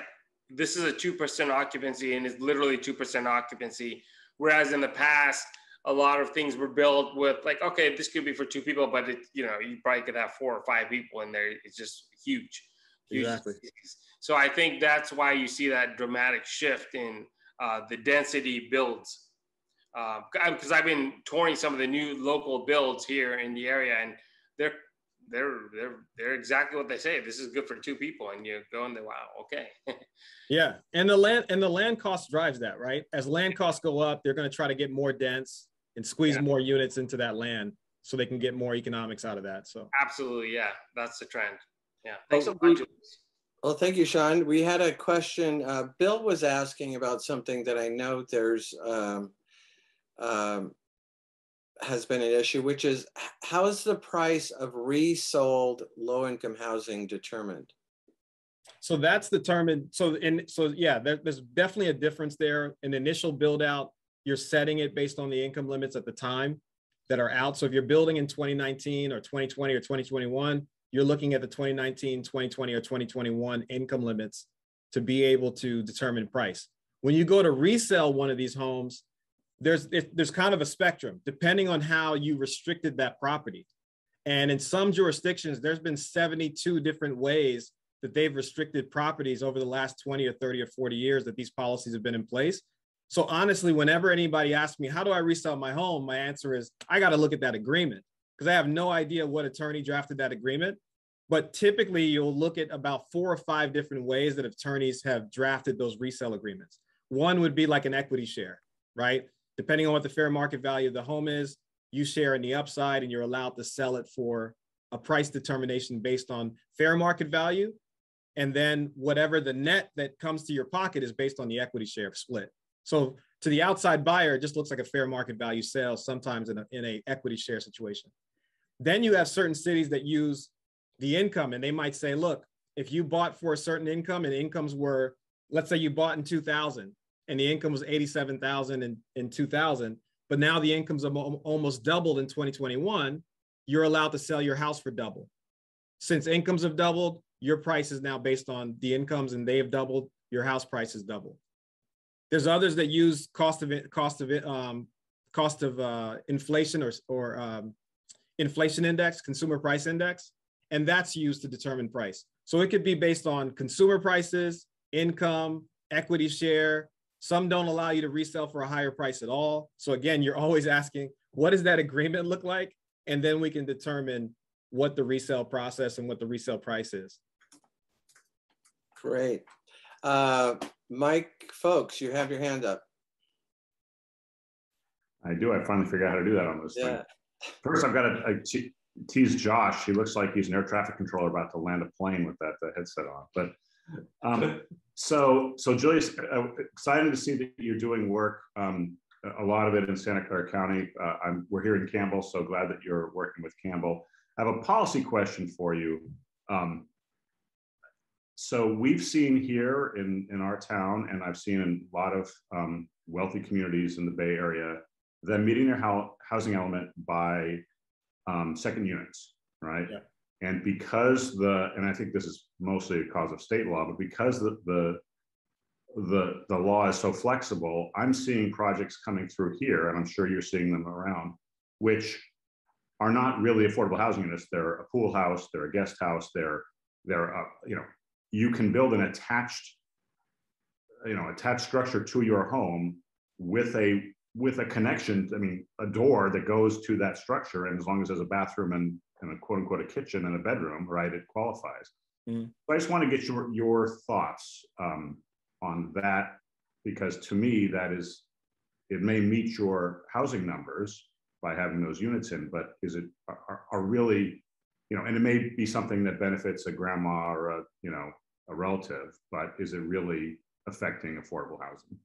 this is a 2% occupancy, and it's literally 2% occupancy. Whereas in the past, a lot of things were built with like, okay, this could be for 2 people, but you probably could have 4 or 5 people in there. It's just huge. Exactly. So I think that's why you see that dramatic shift in the density builds. Because I've been touring some of the new local builds here in the area, and they're exactly what they say. This is good for 2 people, and you go and wow, okay. Yeah, and the land cost drives that, right? As land costs go up, they're going to try to get more dense and squeeze more units into that land so they can get more economics out of that. So absolutely, yeah, that's the trend. Yeah, thanks so much. Well, thank you, Sean. We had a question. Bill was asking about something that I know there's has been an issue, which is how is the price of resold low-income housing determined? So that's determined. So yeah, there's definitely a difference there. In initial build out, you're setting it based on the income limits at the time that are out. So if you're building in 2019 or 2020 or 2021, you're looking at the 2019, 2020, or 2021 income limits to be able to determine price. When you go to resell one of these homes, there's kind of a spectrum depending on how you restricted that property. And in some jurisdictions, there's been 72 different ways that they've restricted properties over the last 20 or 30 or 40 years that these policies have been in place. So honestly, whenever anybody asks me, how do I resell my home? My answer is, I got to look at that agreement because I have no idea what attorney drafted that agreement. But typically you'll look at about 4 or 5 different ways that attorneys have drafted those resale agreements. One would be like an equity share, right? Depending on what the fair market value of the home is, you share in the upside and you're allowed to sell it for a price determination based on fair market value. And then whatever the net that comes to your pocket is based on the equity share split. So to the outside buyer, it just looks like a fair market value sale, sometimes in a equity share situation. Then you have certain cities that use the income, and they might say, look, if you bought for a certain income and incomes were, let's say you bought in 2000 and the income was 87,000 in 2000, but now the incomes are almost doubled in 2021, you're allowed to sell your house for double. Since incomes have doubled, your price is now based on the incomes and they have doubled, your house price is doubled. There's others that use cost of inflation or inflation index, consumer price index, and that's used to determine price. So it could be based on consumer prices, income, equity share. Some don't allow you to resell for a higher price at all. So again, you're always asking, what does that agreement look like? And then we can determine what the resale process and what the resale price is. Great. Mike Folks, you have your hand up. I do. I finally figured out how to do that on this Yeah. thing. First, I've got to tease Josh. He looks like he's an air traffic controller about to land a plane with that headset on. But so Julius, excited to see that you're doing work. A lot of it in Santa Clara County. We're here in Campbell, so glad that you're working with Campbell. I have a policy question for you. So we've seen here in our town, and I've seen in a lot of wealthy communities in the Bay Area, them meeting their housing element by second units, right? Yeah. And because and I think this is mostly a cause of state law, but because the law is so flexible, I'm seeing projects coming through here, and I'm sure you're seeing them around, which are not really affordable housing units. They're a pool house, they're a guest house, they're you can build an attached structure to your home with a connection, I mean, a door that goes to that structure, and as long as there's a bathroom and a quote unquote a kitchen and a bedroom, right, it qualifies. So I just want to get your thoughts on that, because to me, it may meet your housing numbers by having those units in, but are really, and it may be something that benefits a grandma or a relative, but is it really affecting affordable housing?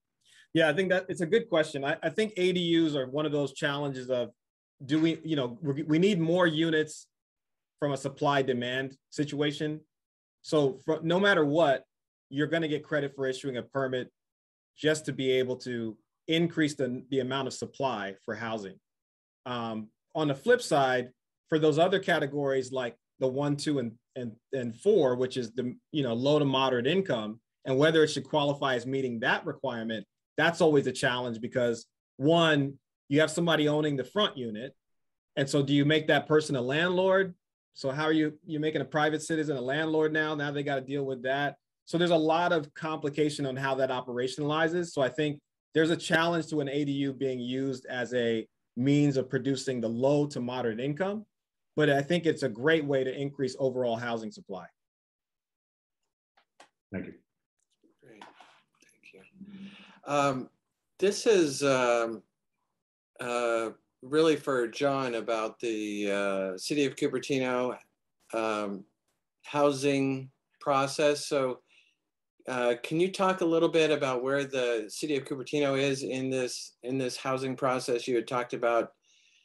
Yeah, I think that it's a good question. I think ADUs are one of those challenges of, we need more units from a supply demand situation. So no matter what, you're going to get credit for issuing a permit just to be able to increase the amount of supply for housing. On the flip side, for those other categories like the 1, 2, and 4, which is the low to moderate income, and whether it should qualify as meeting that requirement, that's always a challenge, because one, you have somebody owning the front unit, and so do you make that person a landlord? So how are you're making a private citizen a landlord now? Now they got to deal with that. So there's a lot of complication on how that operationalizes. So I think there's a challenge to an ADU being used as a means of producing the low to moderate income, but I think it's a great way to increase overall housing supply. Thank you. Great, thank you. This is really for John about the City of Cupertino housing process. So can you talk a little bit about where the City of Cupertino is in this housing process? You had talked about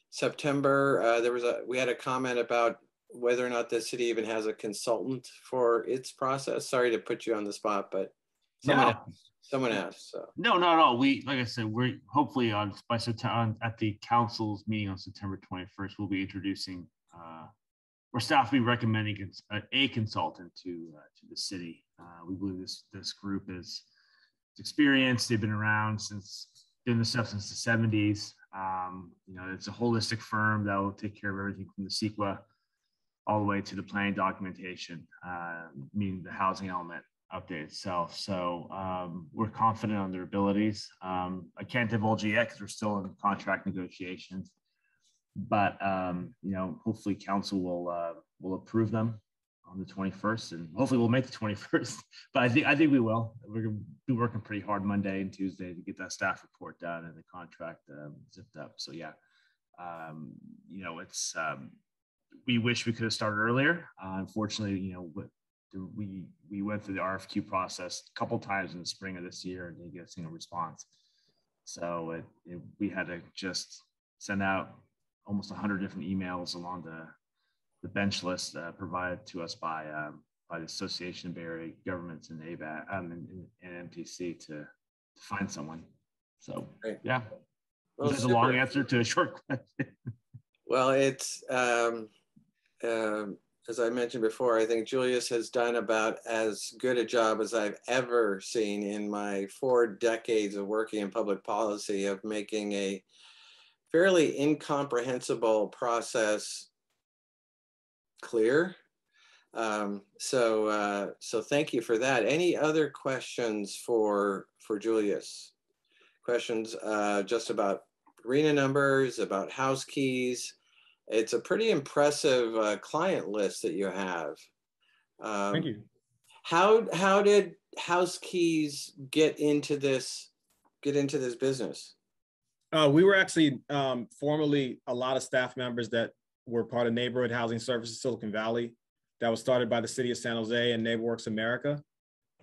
September. We had a comment about whether or not the city even has a consultant for its process. Sorry to put you on the spot, but someone asked. So. No. Like I said, we're hopefully by September at the council's meeting on September 21st, we'll be introducing or staff will be recommending a consultant to the city. We believe this group is experienced. They've been around doing this stuff since the 70s. It's a holistic firm that will take care of everything from the CEQA all the way to the planning documentation, meaning the housing element update itself. So we're confident on their abilities. I can't divulge it yet because we're still in contract negotiations, but hopefully council will approve them on the 21st, and hopefully we'll make the 21st. But I think we will. We're going to be working pretty hard Monday and Tuesday to get that staff report done and the contract zipped up. So yeah, it's we wish we could have started earlier. Unfortunately, we went through the RFQ process a couple times in the spring of this year and didn't get a single response. So we had to just send out almost 100 different emails along the bench list provided to us by the Association of Bay Area Governments and ABAT and MTC to find someone. So Great. Yeah, Well, that's a long answer to a short question. Well, it's as I mentioned before, I think Julius has done about as good a job as I've ever seen in my 4 decades of working in public policy of making a fairly incomprehensible process clear. So thank you for that. Any other questions for Julius? Questions just about RHNA numbers, about HouseKeys? It's a pretty impressive client list that you have. Thank you. How did HouseKeys get into this business? We were actually formerly a lot of staff members that were part of Neighborhood Housing Services Silicon Valley that was started by the city of San Jose and NeighborWorks America.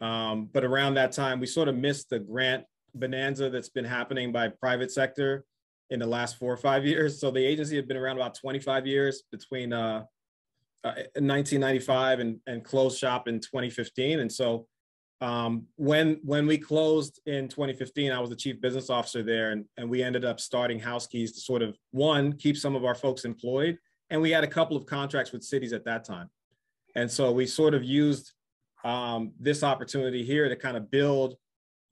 But around that time, we sort of missed the grant bonanza that's been happening by private sector in the last 4 or 5 years. So the agency had been around about 25 years between 1995 and closed shop in 2015. And so when we closed in 2015, I was the chief business officer there, and we ended up starting HouseKeys to sort of, one, keep some of our folks employed. And we had a couple of contracts with cities at that time. And so we sort of used this opportunity here to kind of build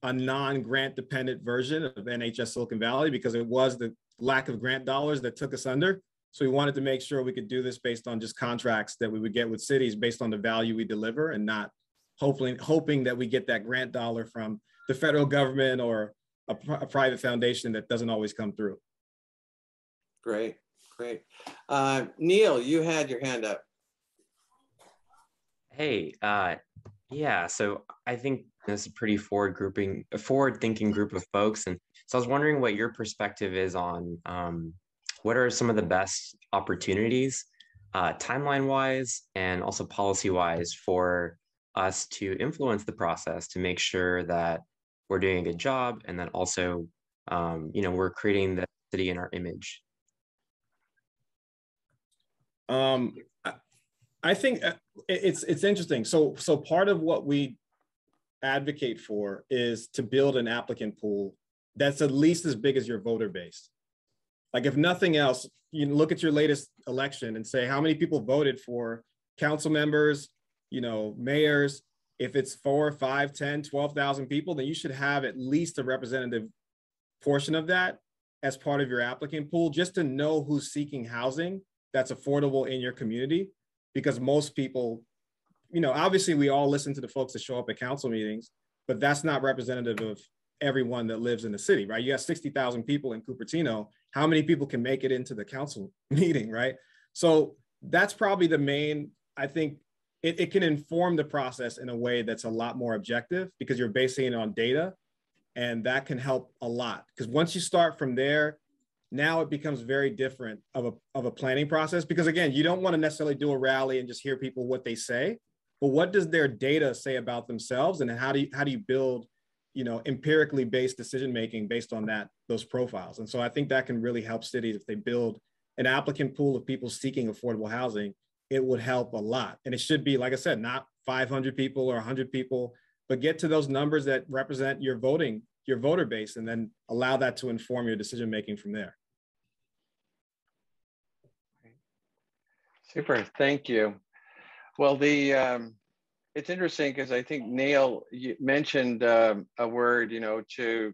a non-grant dependent version of NHS Silicon Valley, because it was the lack of grant dollars that took us under. So we wanted to make sure we could do this based on just contracts that we would get with cities based on the value we deliver, and not hoping that we get that grant dollar from the federal government or a private foundation that doesn't always come through. Great, great. Neil, you had your hand up. Hey, yeah, so I think this is a pretty forward-thinking group of folks. And so I was wondering what your perspective is on what are some of the best opportunities, timeline-wise and also policy-wise, for us to influence the process to make sure that we're doing a good job, and then also, we're creating the city in our image. I think it's interesting. So part of what we advocate for is to build an applicant pool that's at least as big as your voter base. Like, if nothing else, you look at your latest election and say how many people voted for council members, mayors. If it's 4, 5, 10, 12,000 people, then you should have at least a representative portion of that as part of your applicant pool, just to know who's seeking housing that's affordable in your community. Because most people, obviously we all listen to the folks that show up at council meetings, but that's not representative of everyone that lives in the city, right? You have 60,000 people in Cupertino. How many people can make it into the council meeting, right? So that's probably the main, I think it can inform the process in a way that's a lot more objective, because you're basing it on data, and that can help a lot. Because once you start from there, now it becomes very different of a planning process, because again, you don't want to necessarily do a rally and just hear people what they say, but what does their data say about themselves, and how do you build, empirically based decision-making based on those profiles. And so I think that can really help cities if they build an applicant pool of people seeking affordable housing. It would help a lot. And it should be, like I said, not 500 people or 100 people, but get to those numbers that represent your voter base, and then allow that to inform your decision-making from there. Super, thank you. Well, it's interesting because I think Neil, you mentioned a word, to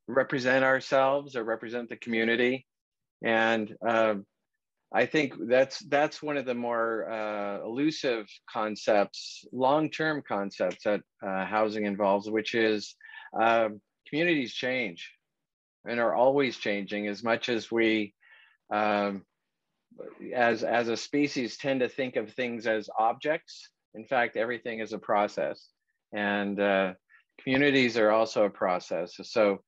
represent ourselves or represent the community, and I think that's one of the more elusive concepts, long-term concepts that housing involves, which is communities change and are always changing. As much as we, as a species, tend to think of things as objects, in fact, everything is a process, and communities are also a process. So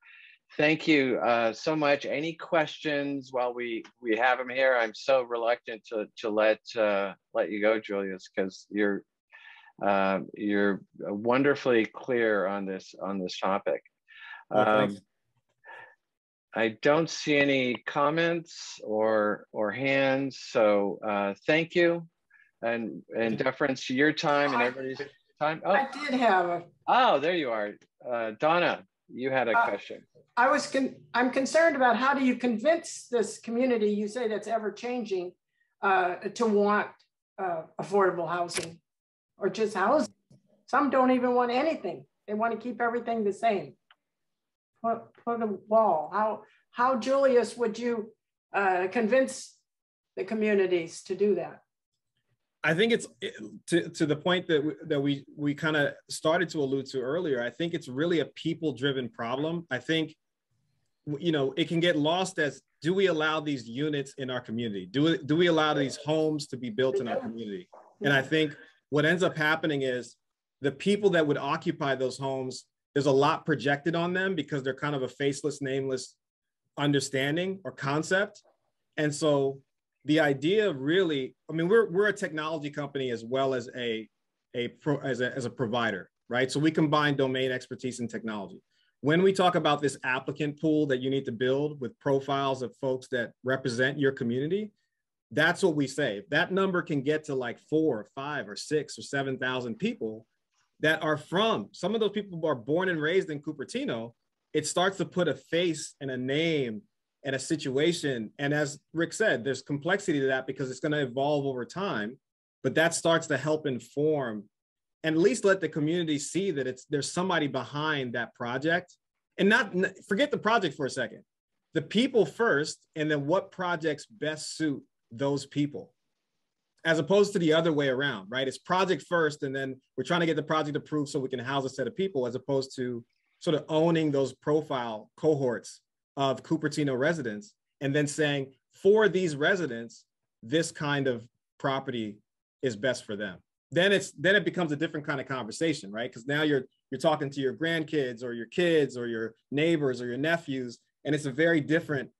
thank you so much. Any questions while we have them here? I'm so reluctant to let you go, Julius, because you're wonderfully clear on this topic. I don't see any comments or hands, so thank you, and deference to your time and everybody's time. Oh, I did have a. Oh, there you are, Donna. You had a question. I'm concerned about how do you convince this community, you say that's ever changing, to want affordable housing or just housing. Some don't even want anything. They want to keep everything the same. Put a wall. How, Julius, would you convince the communities to do that? I think it's to the point that we kind of started to allude to earlier. I think it's really a people-driven problem. I think, it can get lost as, do we allow these units in our community? Do we allow these homes to be built in our community? And I think what ends up happening is the people that would occupy those homes, there's a lot projected on them because they're kind of a faceless, nameless understanding or concept. And so the idea of really, I mean, we're a technology company as well as a provider, right? So we combine domain expertise and technology. When we talk about this applicant pool that you need to build with profiles of folks that represent your community, that's what we say. That number can get to like 4 or 5 or 6 or 7,000 people that are from, some of those people are born and raised in Cupertino. It starts to put a face and a name and a situation. And as Rick said, there's complexity to that because it's going to evolve over time, but that starts to help inform and at least let the community see that there's somebody behind that project. And not forget the project for a second, the people first, and then what projects best suit those people, as opposed to the other way around, right? It's project first, and then we're trying to get the project approved so we can house a set of people, as opposed to sort of owning those profile cohorts of Cupertino residents and then saying, for these residents, this kind of property is best for them. Then it becomes a different kind of conversation, right? Because now you're talking to your grandkids or your kids or your neighbors or your nephews, and it's a very different,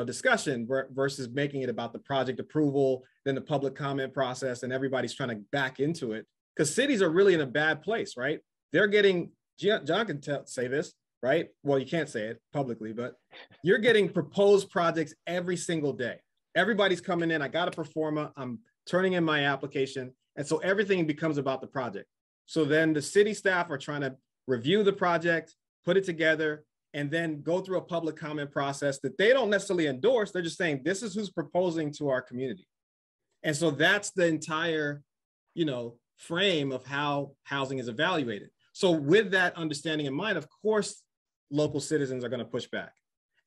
discussion versus making it about the project approval, then the public comment process, and everybody's trying to back into it. Because cities are really in a bad place, right? They're getting, John can say this, right? Well, you can't say it publicly, but you're getting proposed projects every single day. Everybody's coming in, I got a pro forma, I'm turning in my application. And so everything becomes about the project. So then the city staff are trying to review the project, put it together, and then go through a public comment process that they don't necessarily endorse. They're just saying, this is who's proposing to our community. And so that's the entire, frame of how housing is evaluated. So with that understanding in mind, of course, local citizens are going to push back,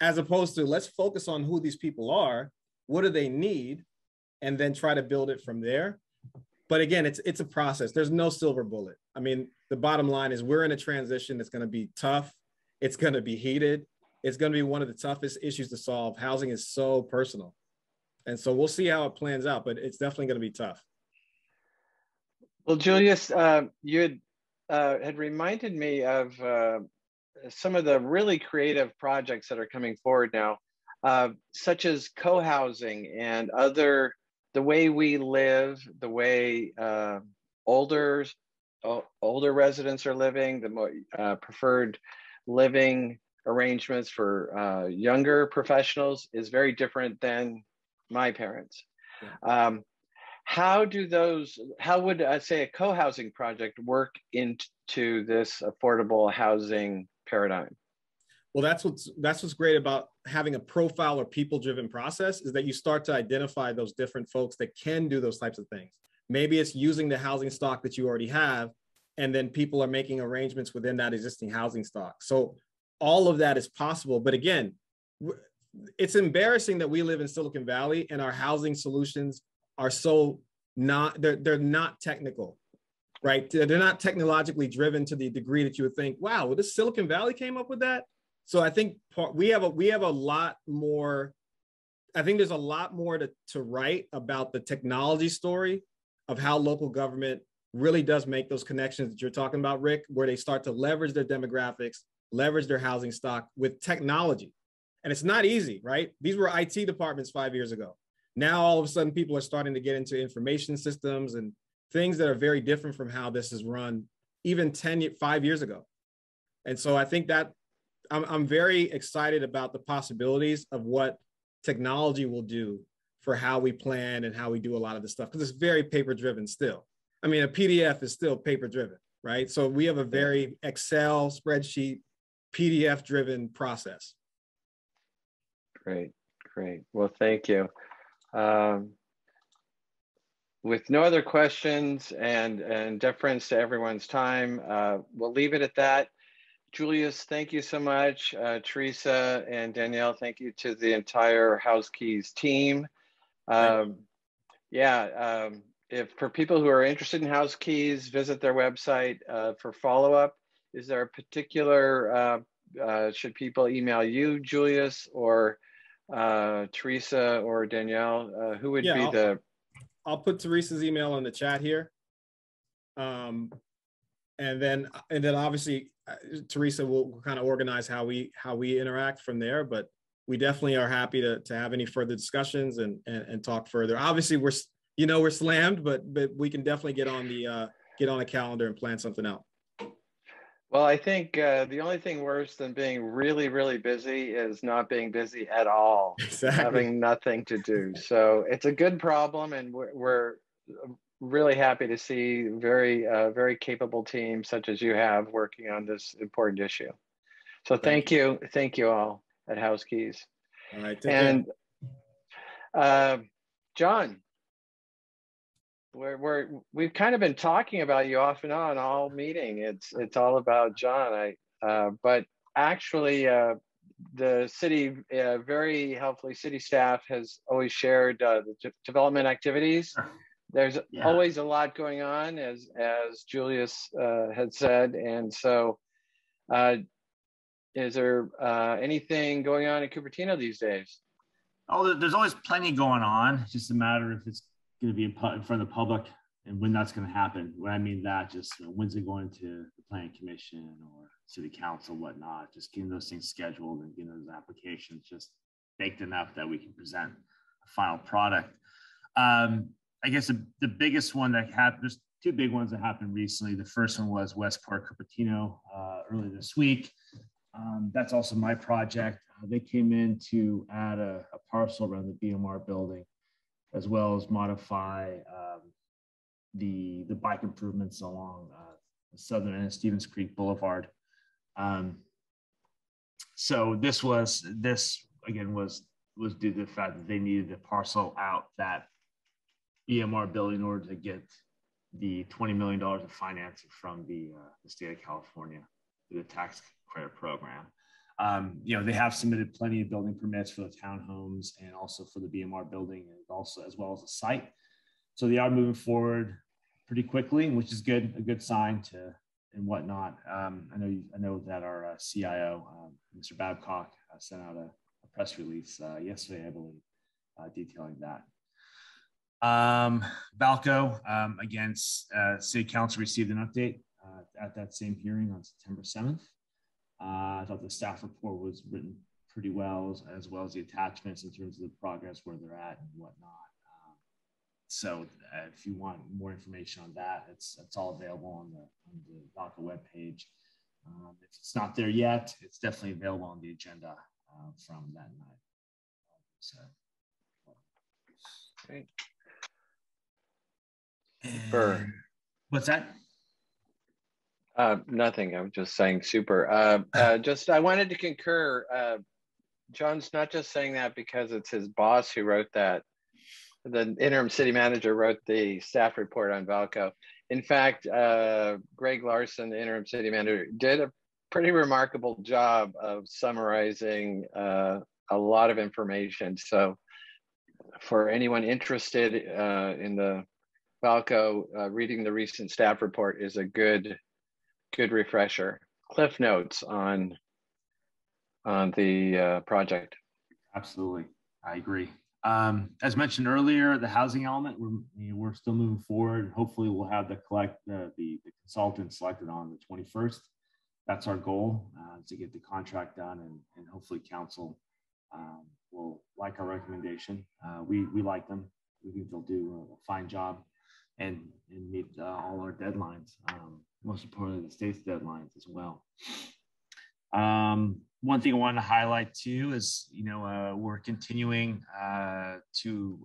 as opposed to let's focus on who these people are, what do they need, and then try to build it from there. But again, it's a process. There's no silver bullet. I mean, the bottom line is we're in a transition that's going to be tough. It's going to be heated. It's going to be one of the toughest issues to solve. Housing is so personal. And so we'll see how it plans out, but it's definitely going to be tough. Well, Julius, you had reminded me of some of the really creative projects that are coming forward now, such as co-housing and the way we live, the way older residents are living, the more preferred living arrangements for younger professionals is very different than my parents. Yeah. How would I say a co-housing project work into this affordable housing paradigm? Well, that's what's great about having a profile or people-driven process, is that you start to identify those different folks that can do those types of things. Maybe it's using the housing stock that you already have, and then people are making arrangements within that existing housing stock. So all of that is possible. But again, it's embarrassing that we live in Silicon Valley and our housing solutions are they're not technical, right? They're not technologically driven to the degree that you would think, wow, well, this Silicon Valley came up with that. So I think we have a lot more. I think there's a lot more to write about the technology story of how local government really does make those connections that you're talking about, Rick, where they start to leverage their demographics, leverage their housing stock with technology. And it's not easy, right? These were IT departments 5 years ago. Now, all of a sudden, people are starting to get into information systems and things that are very different from how this is run even 5 years ago. And so I think that I'm very excited about the possibilities of what technology will do for how we plan and how we do a lot of this stuff, because it's very paper driven still. I mean, a PDF is still paper driven, right? So we have a very Excel spreadsheet, PDF driven process. Great. Well, thank you. With no other questions and deference to everyone's time, we'll leave it at that. Julius, thank you so much. Teresa and Danielle, thank you to the entire HouseKeys team. If for people who are interested in HouseKeys, visit their website for follow-up. Is there a particular, should people email you, Julius, or Teresa or Danielle? Who would be the... I'll put Teresa's email in the chat here. and then obviously Teresa will kind of organize how we interact from there. But we definitely are happy to have any further discussions and talk further. Obviously, we're slammed, but we can definitely get on a calendar and plan something out. Well, I think the only thing worse than being really, really busy is not being busy at all, Exactly. Having nothing to do. So it's a good problem, and we're really happy to see very capable team such as you have working on this important issue. So thank you all at HouseKeys. All right, and John, we've kind of been talking about you off and on all meeting. It's all about John. But actually, the city very helpfully, city staff has always shared the development activities. There's always a lot going on, as Julius had said, and so is there anything going on in Cupertino these days? Oh, there's always plenty going on. It's just a matter if it's going to be in front of the public and when that's going to happen. When I mean that, just when's it going to the planning commission or city council, whatnot, just getting those things scheduled and getting those applications just baked enough that we can present a final product. I guess the biggest one that happened, there's two big ones that happened recently. The first one was Westport Cupertino early this week. That's also my project. They came in to add a parcel around the BMR building, as well as modify the bike improvements along the southern end of Stevens Creek Boulevard. So this again was due to the fact that they needed to parcel out that BMR building in order to get the $20 million of financing from the state of California through the tax credit program. They have submitted plenty of building permits for the townhomes and also for the BMR building, and also as well as the site. So they are moving forward pretty quickly, which is good, a good sign and whatnot. I know that our CIO, Mr. Babcock, sent out a press release yesterday, I believe, detailing that. Balco, again, City Council received an update at that same hearing on September 7th. I thought the staff report was written pretty well as the attachments in terms of the progress, where they're at and whatnot. So if you want more information on that, it's all available on the Balco webpage. If it's not there yet, it's definitely available on the agenda from that night. So, great. What's that? Nothing. I'm just saying super. I wanted to concur. John's not just saying that because it's his boss who wrote that. The interim city manager wrote the staff report on Valco. In fact, Greg Larson, the interim city manager, did a pretty remarkable job of summarizing a lot of information. So for anyone interested in the Valco, reading the recent staff report is a good refresher. Cliff notes on the project. Absolutely, I agree. As mentioned earlier, the housing element, we're still moving forward. Hopefully, we'll have the consultant selected on the 21st. That's our goal, to get the contract done, and hopefully council will like our recommendation. We like them. We think they'll do a fine job and meet all our deadlines. Most importantly, the state's deadlines as well. One thing I wanted to highlight too is, we're continuing to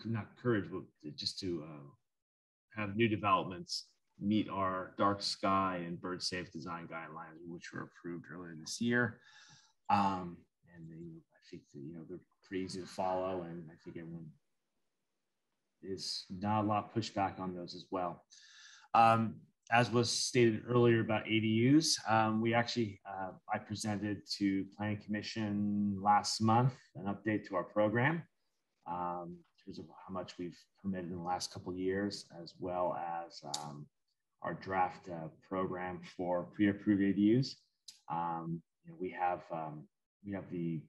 not encourage, but just to have new developments meet our dark sky and bird safe design guidelines, which were approved earlier this year. And I think that, they're pretty easy to follow, and I think everyone is not a lot of pushback on those as well. As was stated earlier about ADUs, we actually, I presented to Planning Commission last month an update to our program in terms of how much we've permitted in the last couple of years, as well as our draft program for pre-approved ADUs. We have the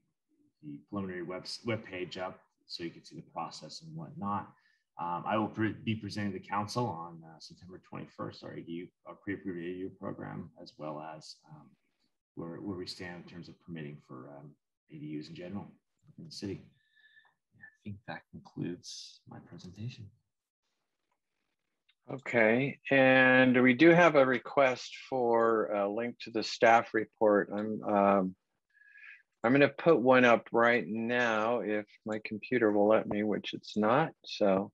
preliminary web page up, so you can see the process and whatnot. I will be presenting to council on September 21st, our pre-approved ADU program, as well as where we stand in terms of permitting for ADUs in general in the city. I think that concludes my presentation. Okay, and we do have a request for a link to the staff report. I'm going to put one up right now if my computer will let me, which it's not. So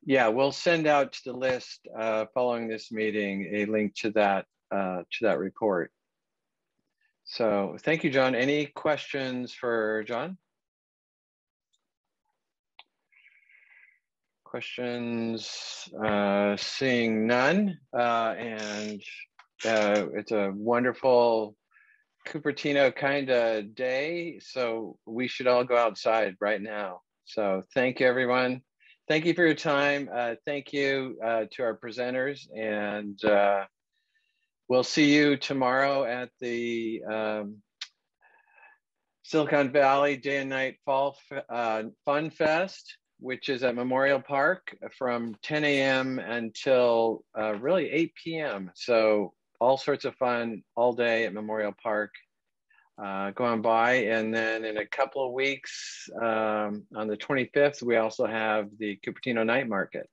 yeah, we'll send out to the list following this meeting a link to that report. So thank you, John. Any questions for John? Questions? Seeing none, and it's a wonderful Cupertino kind of day, so we should all go outside right now. So thank you, everyone. Thank you for your time. Thank you to our presenters, and we'll see you tomorrow at the Silicon Valley Day and Night Fall Fun Fest, which is at Memorial Park from 10 a.m. until really 8 p.m. So all sorts of fun all day at Memorial Park going by. And then in a couple of weeks, on the 25th, we also have the Cupertino Night Market.